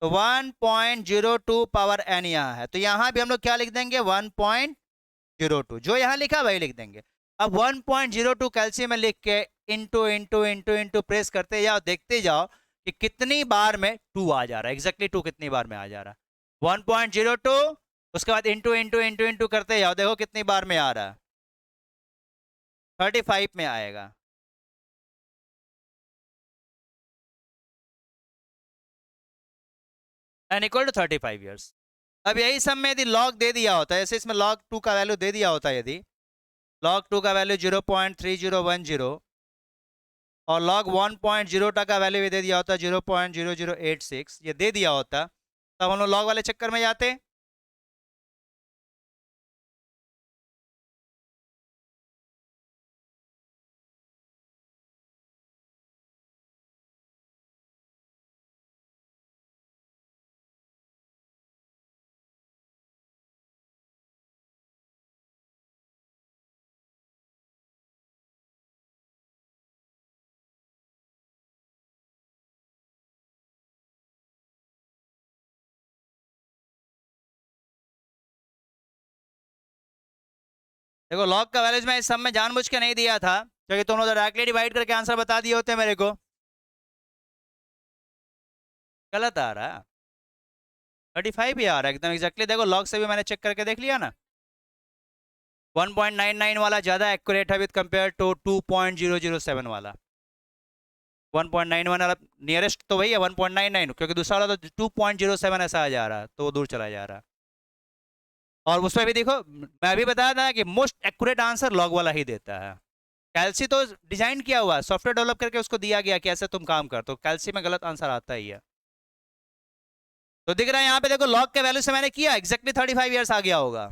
तो 1.02 पावर n यहाँ है, तो यहाँ भी हम लोग क्या लिख देंगे 1.02, जो यहाँ लिखा वही लिख देंगे। अब 1.02 कैल्शियम में लिख के into into into into press करते जाओ, देखते जाओ कि कितनी बार में 2 आ जा रहा है, एग्जैक्टली 2 कितनी बार में आ जा रहा है 1.02। उसके बाद इंटू इंटू इंटू इंटू करते जाओ, देखो कितनी बार में आ रहा है 35 में आएगा। N equal to 35 years. अब यही सब में यदि लॉग दे दिया होता है, जैसे इसमें log 2 का वैल्यू दे दिया होता है, यदि log 2 का वैल्यू 0.3010 और log 1.0 का वैल्यू भी दे दिया होता 0.0086, ये दे दिया होता, तब हम लोग लॉग वाले चक्कर में जाते। देखो लॉग का वैल्यूज मैं इस सब में जानबूझ के नहीं दिया था, क्योंकि तुम लोग डायरेक्टली डिवाइड करके आंसर बता दिए होते मेरे को। गलत आ रहा है, 35 ही आ रहा है एकदम एग्जैक्टली। देखो लॉग से भी मैंने चेक करके देख लिया ना, 1.99 वाला ज्यादा एक्यूरेट है विद कंपेयर टू 2.007 वाला। 1.91 वाला नियरेस्ट तो वही है 1.99, क्योंकि दूसरा वाला तो 2.07 ऐसा आ जा रहा है, तो वो दूर चला जा रहा है। और उसमें भी देखो मैं अभी बताया था कि मोस्ट एक्यूरेट आंसर लॉग वाला ही देता है। कैल्सी तो डिजाइन किया हुआ है, सॉफ्टवेयर डेवलप करके उसको दिया गया कि ऐसे तुम काम कर, तो कैल्सी में गलत आंसर आता ही है। तो दिख रहा है यहाँ पे देखो लॉग के वैल्यू से मैंने किया एग्जैक्टली 35 ईयर्स आ गया होगा।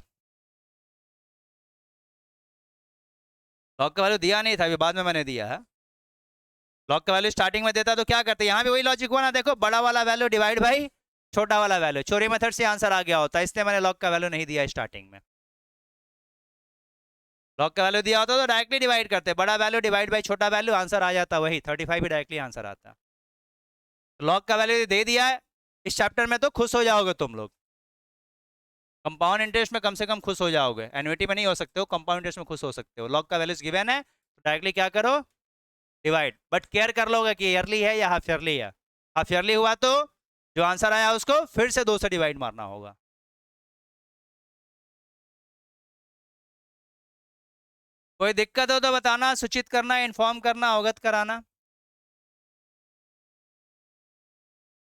लॉग का वैल्यू दिया नहीं था, अभी बाद में मैंने दिया है। लॉग का वैल्यू स्टार्टिंग में देता तो क्या करते, यहाँ भी वही लॉजिक हुआ ना, देखो बड़ा वाला वैल्यू डिवाइड बाई छोटा वाला वैल्यू, चोरी मेथड से आंसर आ गया होता, इसलिए मैंने लॉग का वैल्यू नहीं दिया स्टार्टिंग में। लॉग का वैल्यू दिया होता तो डायरेक्टली डिवाइड करते, बड़ा वैल्यू डिवाइड बाई छोटा वैल्यू, आंसर आ जाता वही 35 ही डायरेक्टली आंसर आता। लॉग का वैल्यू दे दिया है इस चैप्टर में तो खुश हो जाओगे तुम लोग। कंपाउंड इंटरेस्ट में कम से कम खुश हो जाओगे, एन्युटी में नहीं हो सकते हो, कंपाउंड इंटरेस्ट में खुश हो सकते हो। लॉग का वैल्यूज गिवन है तो डायरेक्टली क्या करो डिवाइड, बट केयर कर लोगे कि ईयरली है या हाफ ईयरली है। हाफ ईयरली हुआ तो जो आंसर आया उसको फिर से 2 से डिवाइड मारना होगा। कोई दिक्कत हो तो बताना, सूचित करना, इन्फॉर्म करना, अवगत कराना।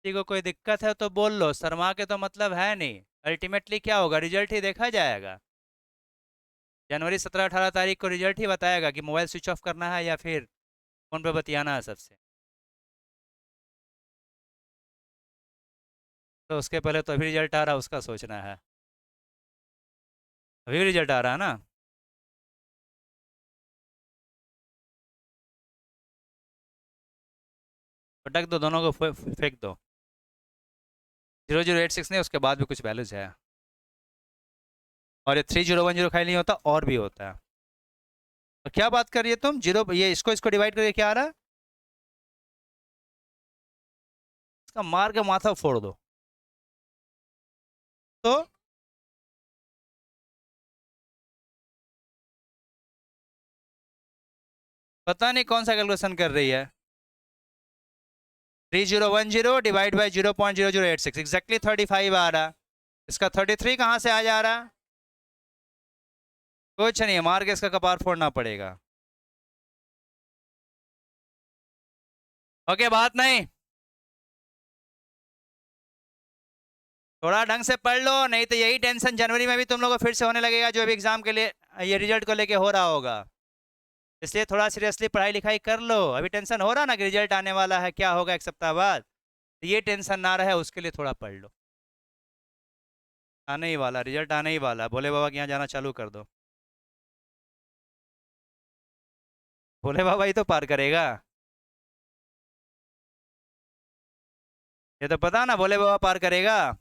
किसी को कोई दिक्कत है तो बोल लो, शर्मा के तो मतलब है नहीं। अल्टीमेटली क्या होगा, रिजल्ट ही देखा जाएगा। जनवरी 17-18 तारीख को रिजल्ट ही बताएगा कि मोबाइल स्विच ऑफ करना है या फिर फोन पे बतियाना है सबसे। तो उसके पहले तो अभी रिजल्ट आ रहा है, उसका सोचना है। अभी रिजल्ट आ रहा है ना। पटक दो दोनों को, फेंक दो। 0086 नहीं, उसके बाद भी कुछ वैल्यूज है। और ये 3010 खाली नहीं होता, और भी होता है। तो क्या बात कर रही है तुम, जीरो ये इसको इसको डिवाइड करके क्या आ रहा है? इसका मार के माथा फोड़ दो। तो पता नहीं कौन सा कैलकुलेशन कर रही है। 3010 डिवाइड बाई 0.0086, एग्जैक्टली 35 आ रहा। इसका 33 कहाँ से आ जा रहा? कुछ नहीं, मार के इसका कपार फोड़ना पड़ेगा। ओके, बात नहीं। थोड़ा ढंग से पढ़ लो, नहीं तो यही टेंशन जनवरी में भी तुम लोगों को फिर से होने लगेगा, जो अभी एग्जाम के लिए ये रिजल्ट को लेके हो रहा होगा। इसलिए थोड़ा सीरियसली पढ़ाई लिखाई कर लो। अभी टेंशन हो रहा ना कि रिजल्ट आने वाला है, क्या होगा एक सप्ताह बाद। तो ये टेंशन ना रहे, उसके लिए थोड़ा पढ़ लो। आने ही वाला, रिजल्ट आने ही वाला, भोले बाबा के यहाँ जाना चालू कर दो। भोले बाबा ही तो पार करेगा। ये तो पता ना, भोले बाबा पार करेगा।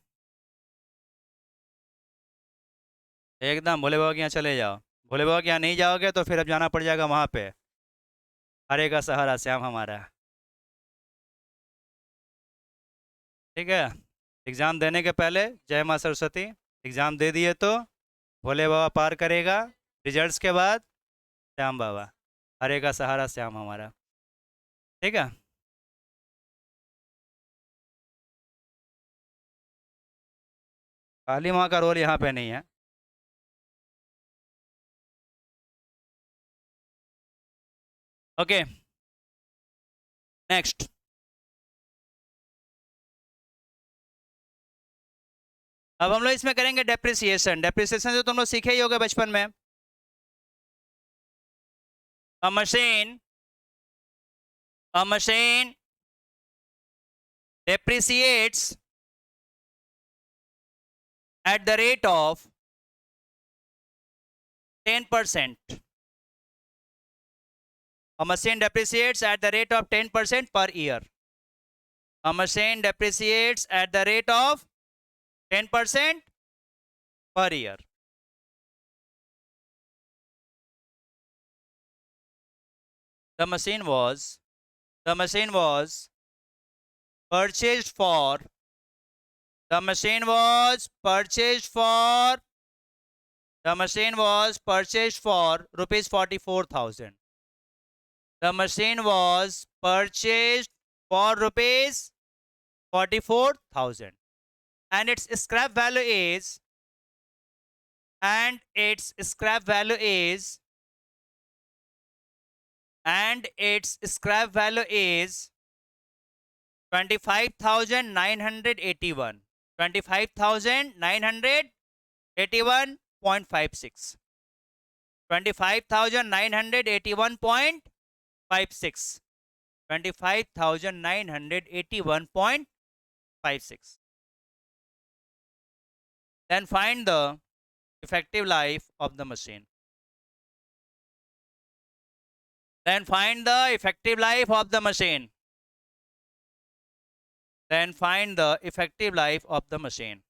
एकदम भोले बाबा के यहाँ चले जाओ। भोले बाबा के यहाँ नहीं जाओगे तो फिर अब जाना पड़ जाएगा वहां पे, हरे का सहारा श्याम हमारा। ठीक है। एग्जाम देने के पहले जय माँ सरस्वती। एग्जाम दे दिए तो भोले बाबा पार करेगा। रिजल्ट्स के बाद श्याम बाबा, हरे का सहारा श्याम हमारा। ठीक है। काली माँ का रोल यहाँ पे नहीं है। Okay, next. अब हम लोग इसमें करेंगे डेप्रिसिएशन। डेप्रिसिएशन जो तुम लोग सीखे ही होगे बचपन में। अ machine, a machine depreciates at the rate of 10%. A machine depreciates at the rate of 10% per year. A machine depreciates at the rate of 10% per year. The machine was purchased for the machine was purchased for the machine was purchased for rupees 44,000. The machine was purchased for rupees 44,000, and its scrap value is and its scrap value is and its scrap value is 25,981, 25,981.56, 25,981.56, 25,981.56. Then find the effective life of the machine. Then find the effective life of the machine. Then find the effective life of the machine.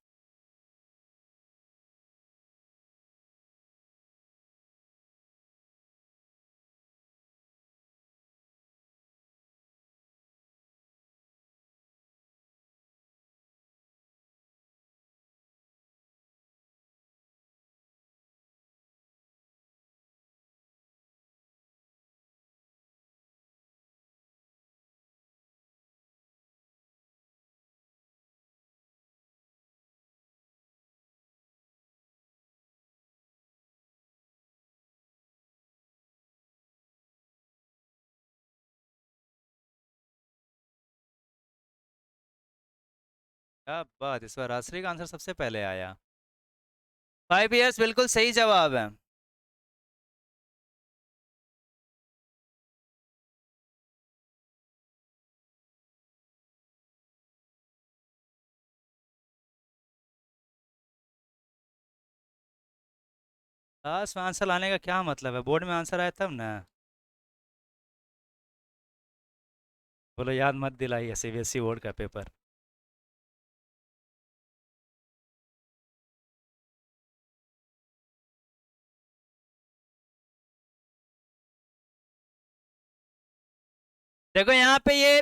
क्या बात, इस बार राजश्री का आंसर सबसे पहले आया। 5 years बिल्कुल सही जवाब है। क्लास में आंसर लाने का क्या मतलब है, बोर्ड में आंसर आया तब ना। बोलो याद मत दिलाइए, सीबीएसई बोर्ड का पेपर। देखो यहाँ पे ये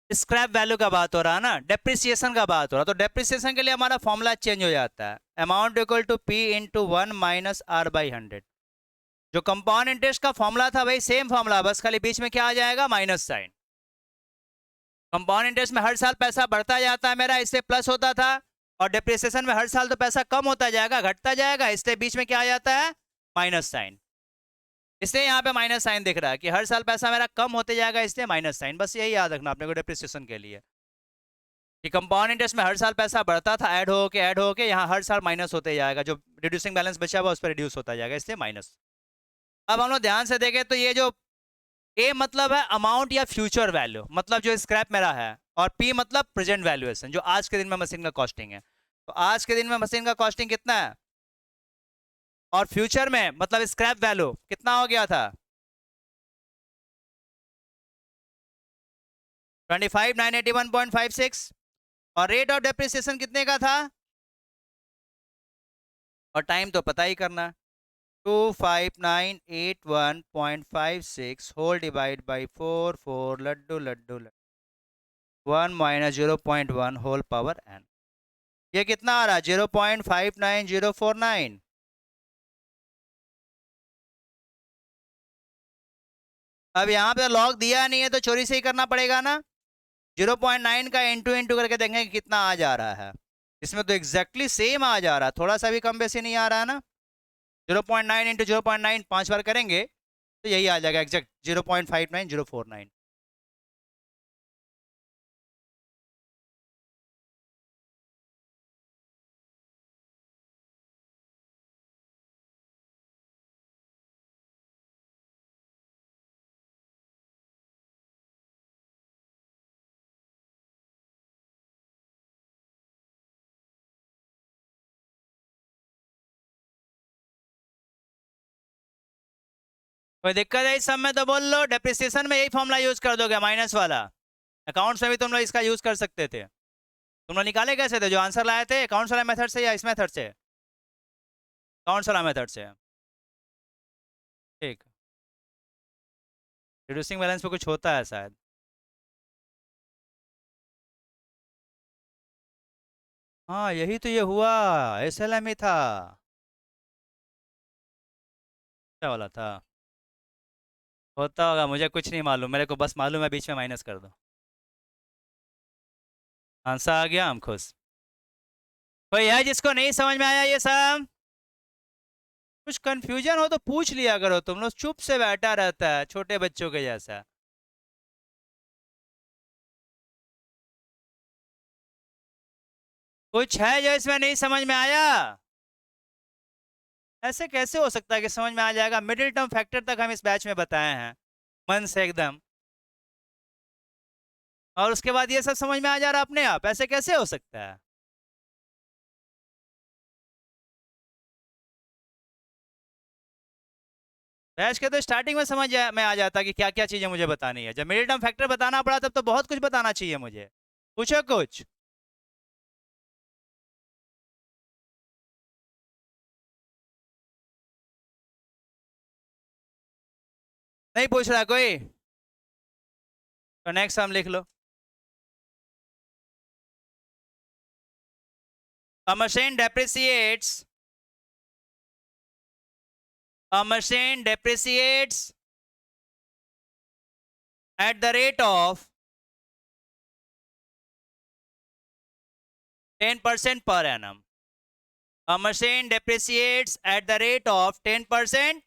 स्क्रैप वैल्यू का बात हो रहा है ना, डेप्रिसिएशन का बात हो रहा है, तो डेप्रिसिएशन के लिए हमारा फॉर्मूला चेंज हो जाता है, amount equal to P into 1 - R/100। जो कंपाउंड इंटरेस्ट का फॉर्मूला था भाई सेम फॉर्मूला, बस खाली बीच में क्या आ जाएगा, माइनस साइन। कंपाउंड इंटरेस्ट में हर साल पैसा बढ़ता जाता है मेरा, इससे प्लस होता था, और डिप्रिसिएशन में हर साल तो पैसा कम होता जाएगा, घटता जाएगा, इसलिए बीच में क्या आ जाता है, माइनस साइन। इसलिए यहाँ पे माइनस साइन दिख रहा है कि हर साल पैसा मेरा कम होते जाएगा, इसलिए माइनस साइन। बस यही याद रखना अपने को डिप्रिसिएशन के लिए, कि कंपाउंड इंटरेस्ट में हर साल पैसा बढ़ता था, ऐड हो के यहाँ हर साल माइनस होते जाएगा, जो रिड्यूसिंग बैलेंस बचा हुआ उस पर रिड्यूस होता जाएगा, इसलिए माइनस। अब हम लोग ध्यान से देखें तो ये जो ए मतलब है अमाउंट या फ्यूचर वैल्यू, मतलब जो स्क्रैप मेरा है, और पी मतलब प्रेजेंट वैल्यूएशन, जो आज के दिन में मशीन का कॉस्टिंग है। तो आज के दिन में मशीन का कॉस्टिंग कितना है, और फ्यूचर में मतलब स्क्रैप वैल्यू कितना हो गया था, 25,981.56, और रेट ऑफ डेप्रिसिएशन कितने का था, और टाइम तो पता ही करना है, 25981.56 होल डिवाइड बाई 4 लड्डू लड्डू लड्डू 1 - 0.1 होल पावर n। ये कितना आ रहा है, 0.59049। अब यहाँ पे लॉग दिया नहीं है तो चोरी से ही करना पड़ेगा ना, 0.9 का इंटू इंटू करके देखेंगे कितना आ जा रहा है। इसमें तो एग्जैक्टली सेम आ जा रहा है, थोड़ा सा भी कम बेसी नहीं आ रहा है ना। 0.9 इंटू 0.9 5 बार करेंगे तो यही आ जाएगा एग्जैक्ट 0.59049। कोई दिक्कत है इस सब में तो बोल लो, डेप्रिसिएशन में यही फॉर्मूला यूज कर दोगे माइनस वाला। अकाउंट्स में भी तुम लोग इसका यूज कर सकते थे। तुम लोग निकाले कैसे थे, जो आंसर लाए थे अकाउंट्स वाला मेथड से या इस मेथड से, अकाउंट्स वाला मेथड से। ठीक, रिड्यूसिंग बैलेंस पे कुछ होता है शायद। हाँ यही तो ये हुआ, एसएलएम ही था, क्या वाला था, होता होगा, मुझे कुछ नहीं मालूम, मेरे को बस मालूम है बीच में माइनस कर दो। आंसर आ गया, हम खुश। कोई है जिसको नहीं समझ में आया ये सब, कुछ कंफ्यूजन हो तो पूछ लिया करो, तुम लोग चुप से बैठा रहता है छोटे बच्चों के जैसा। कुछ है जो इसमें नहीं समझ में आया, ऐसे कैसे हो सकता है कि समझ में आ जाएगा, मिडिल टर्म फैक्टर तक हम इस बैच में बताए हैं मन से एकदम, और उसके बाद ये सब समझ में आ जा रहा अपने आप, ऐसे कैसे हो सकता है। बैच के तो स्टार्टिंग में में आ जाता कि क्या क्या चीजें मुझे बतानी है, जब मिडिल टर्म फैक्टर बताना पड़ा तब तो बहुत कुछ बताना चाहिए मुझे। पूछो कुछ। नहीं पूछ रहा कोई, तो नेक्स्ट हम लिख लो। A machine depreciates. A machine depreciates at the rate of 10% per annum. A machine depreciates at the rate of 10%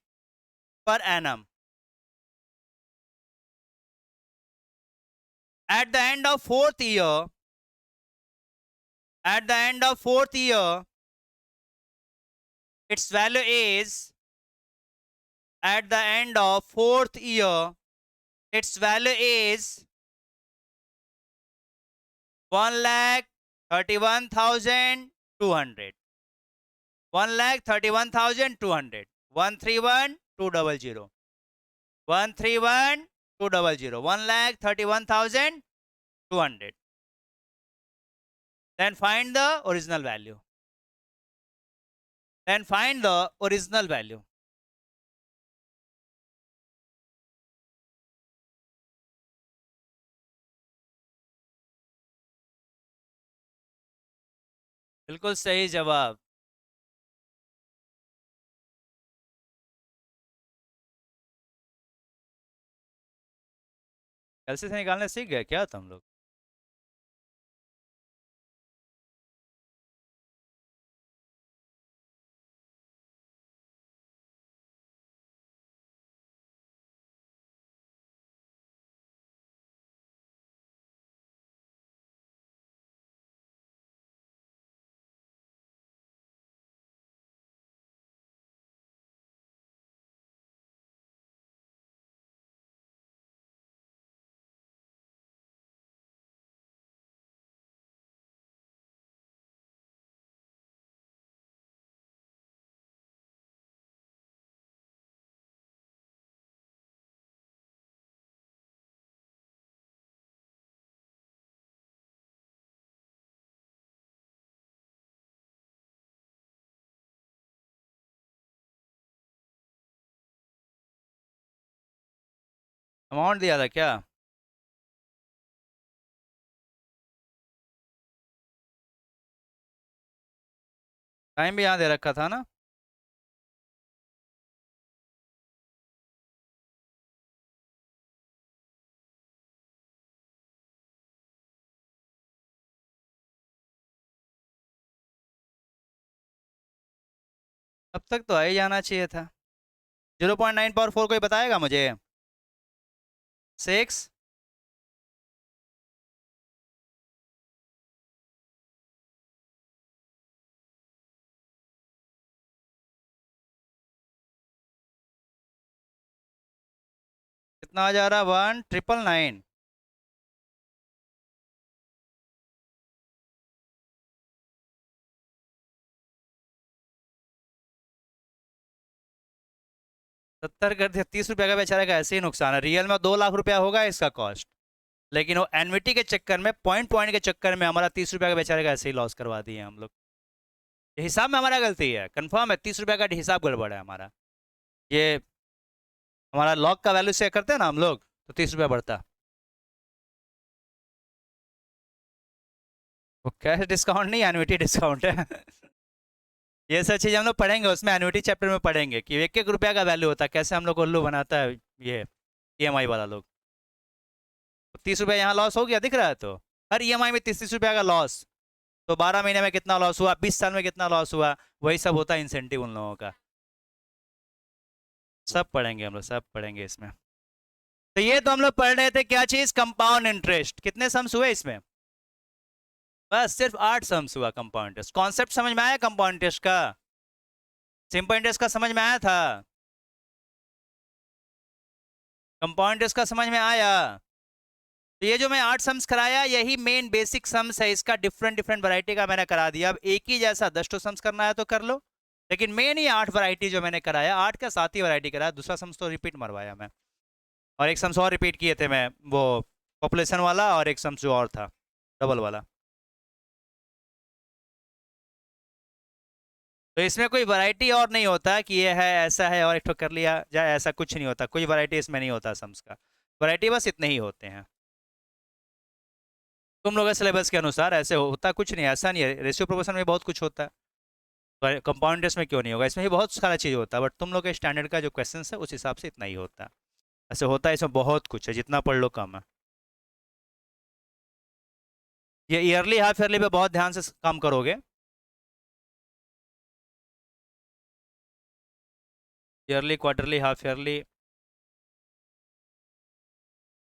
per annum. At the end of fourth year, its value is, at the end of fourth year, its value is 1,31,200. 1,31,200. 131,200 131,200 1,31,200. Then find the original value. Then find the original value. बिल्कुल सही जवाब। कैलसी से निकालने सीख गए क्या तुम लोग? अमाउंट दिया था क्या? टाइम भी यहाँ दे रखा था ना? अब तक तो आ ही जाना चाहिए था। 0.9 पावर 4 कोई बताएगा मुझे? 6 कितना आ जा रहा? 1,999। सत्तर कर दिया। 30 रुपया का बेचारे का ऐसे ही नुकसान है। रियल में 2 लाख रुपया होगा इसका कॉस्ट, लेकिन वो एनविटी के चक्कर में, पॉइंट पॉइंट के चक्कर में हमारा 30 रुपया का बेचारे का ऐसे ही लॉस करवा दिए हम लोग। ये हिसाब में हमारा गलती है, कंफर्म है। 30 रुपया का हिसाब गड़बड़ है हमारा। ये हमारा लॉग का वैल्यू से करते हैं ना हम लोग, तो 30 रुपया बढ़ता। वो कैश डिस्काउंट नहीं, एनुइटी डिस्काउंट है। ये सब चीज़ हम लोग पढ़ेंगे, उसमें एनुइटी चैप्टर में पढ़ेंगे कि 1-1 रुपया का वैल्यू होता है, कैसे हम लोग को उल्लू बनाता है ये ईएमआई वाला लोग। 30 रुपया यहाँ लॉस हो गया, दिख रहा है? तो हर ईएमआई में 30-30 रुपया का लॉस। तो 12 महीने में कितना लॉस हुआ, 20 साल में कितना लॉस हुआ, वही सब होता है इंसेंटिव उन लोगों का। सब पढ़ेंगे हम लोग, सब पढ़ेंगे इसमें। तो ये तो हम लोग पढ़ रहे थे क्या चीज? Compound interest. कितने सम्स हुए इसमें? बस सिर्फ 8 सम्स हुआ कंपाउंड इंटरेस्ट। कॉन्सेप्ट समझ में आया कंपाउंड इंटरेस्ट का? सिंपल इंटरेस्ट का समझ में आया था? कंपाउंड इंटरेस्ट का समझ में आया? तो ये जो मैं 8 सम्स कराया, यही मेन बेसिक सम्स है। इसका डिफरेंट डिफरेंट वैरायटी का मैंने करा दिया। अब एक ही जैसा 10 सम्स करना है तो कर लो, लेकिन मेन ही 8 वैरायटी जो मैंने कराया, 8 का 7 ही वैरायटी कराया। दूसरा सम्स तो रिपीट मरवाया मैं, और एक सम्स और रिपीट किए थे मैं, वो पॉपुलेशन वाला, और एक सम्स जो और था डबल वाला। तो इसमें कोई वैरायटी और नहीं होता कि ये है ऐसा है और एक ठो कर लिया जाए, ऐसा कुछ नहीं होता। कोई वैरायटी इसमें नहीं होता सम्स का। वैरायटी बस इतने ही होते हैं। तुम लोगों के सिलेबस के अनुसार ऐसे होता कुछ नहीं, ऐसा नहीं है। रेशियो प्रोपोर्शन में बहुत कुछ होता है, तो कंपाउंड इंटरेस्ट में क्यों नहीं होगा? इसमें भी बहुत सारा चीज़ होता है, बट तुम लोग के स्टैंडर्ड का जो क्वेश्चन है उस हिसाब से इतना ही होता है। ऐसे होता है इसमें बहुत कुछ है, जितना पढ़ लो कम है। ये ईयरली हाफ ईयरली पे बहुत ध्यान से काम करोगे। ईयरली, क्वार्टरली, हाफ ईयरली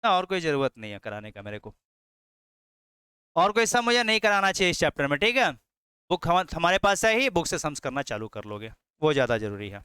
ना, और कोई ज़रूरत नहीं है कराने का मेरे को। और कोई सब मुझे नहीं कराना चाहिए इस चैप्टर में, ठीक है? बुक हमारे पास है ही, बुक से सम्स करना चालू कर लोगे, वो ज़्यादा ज़रूरी है।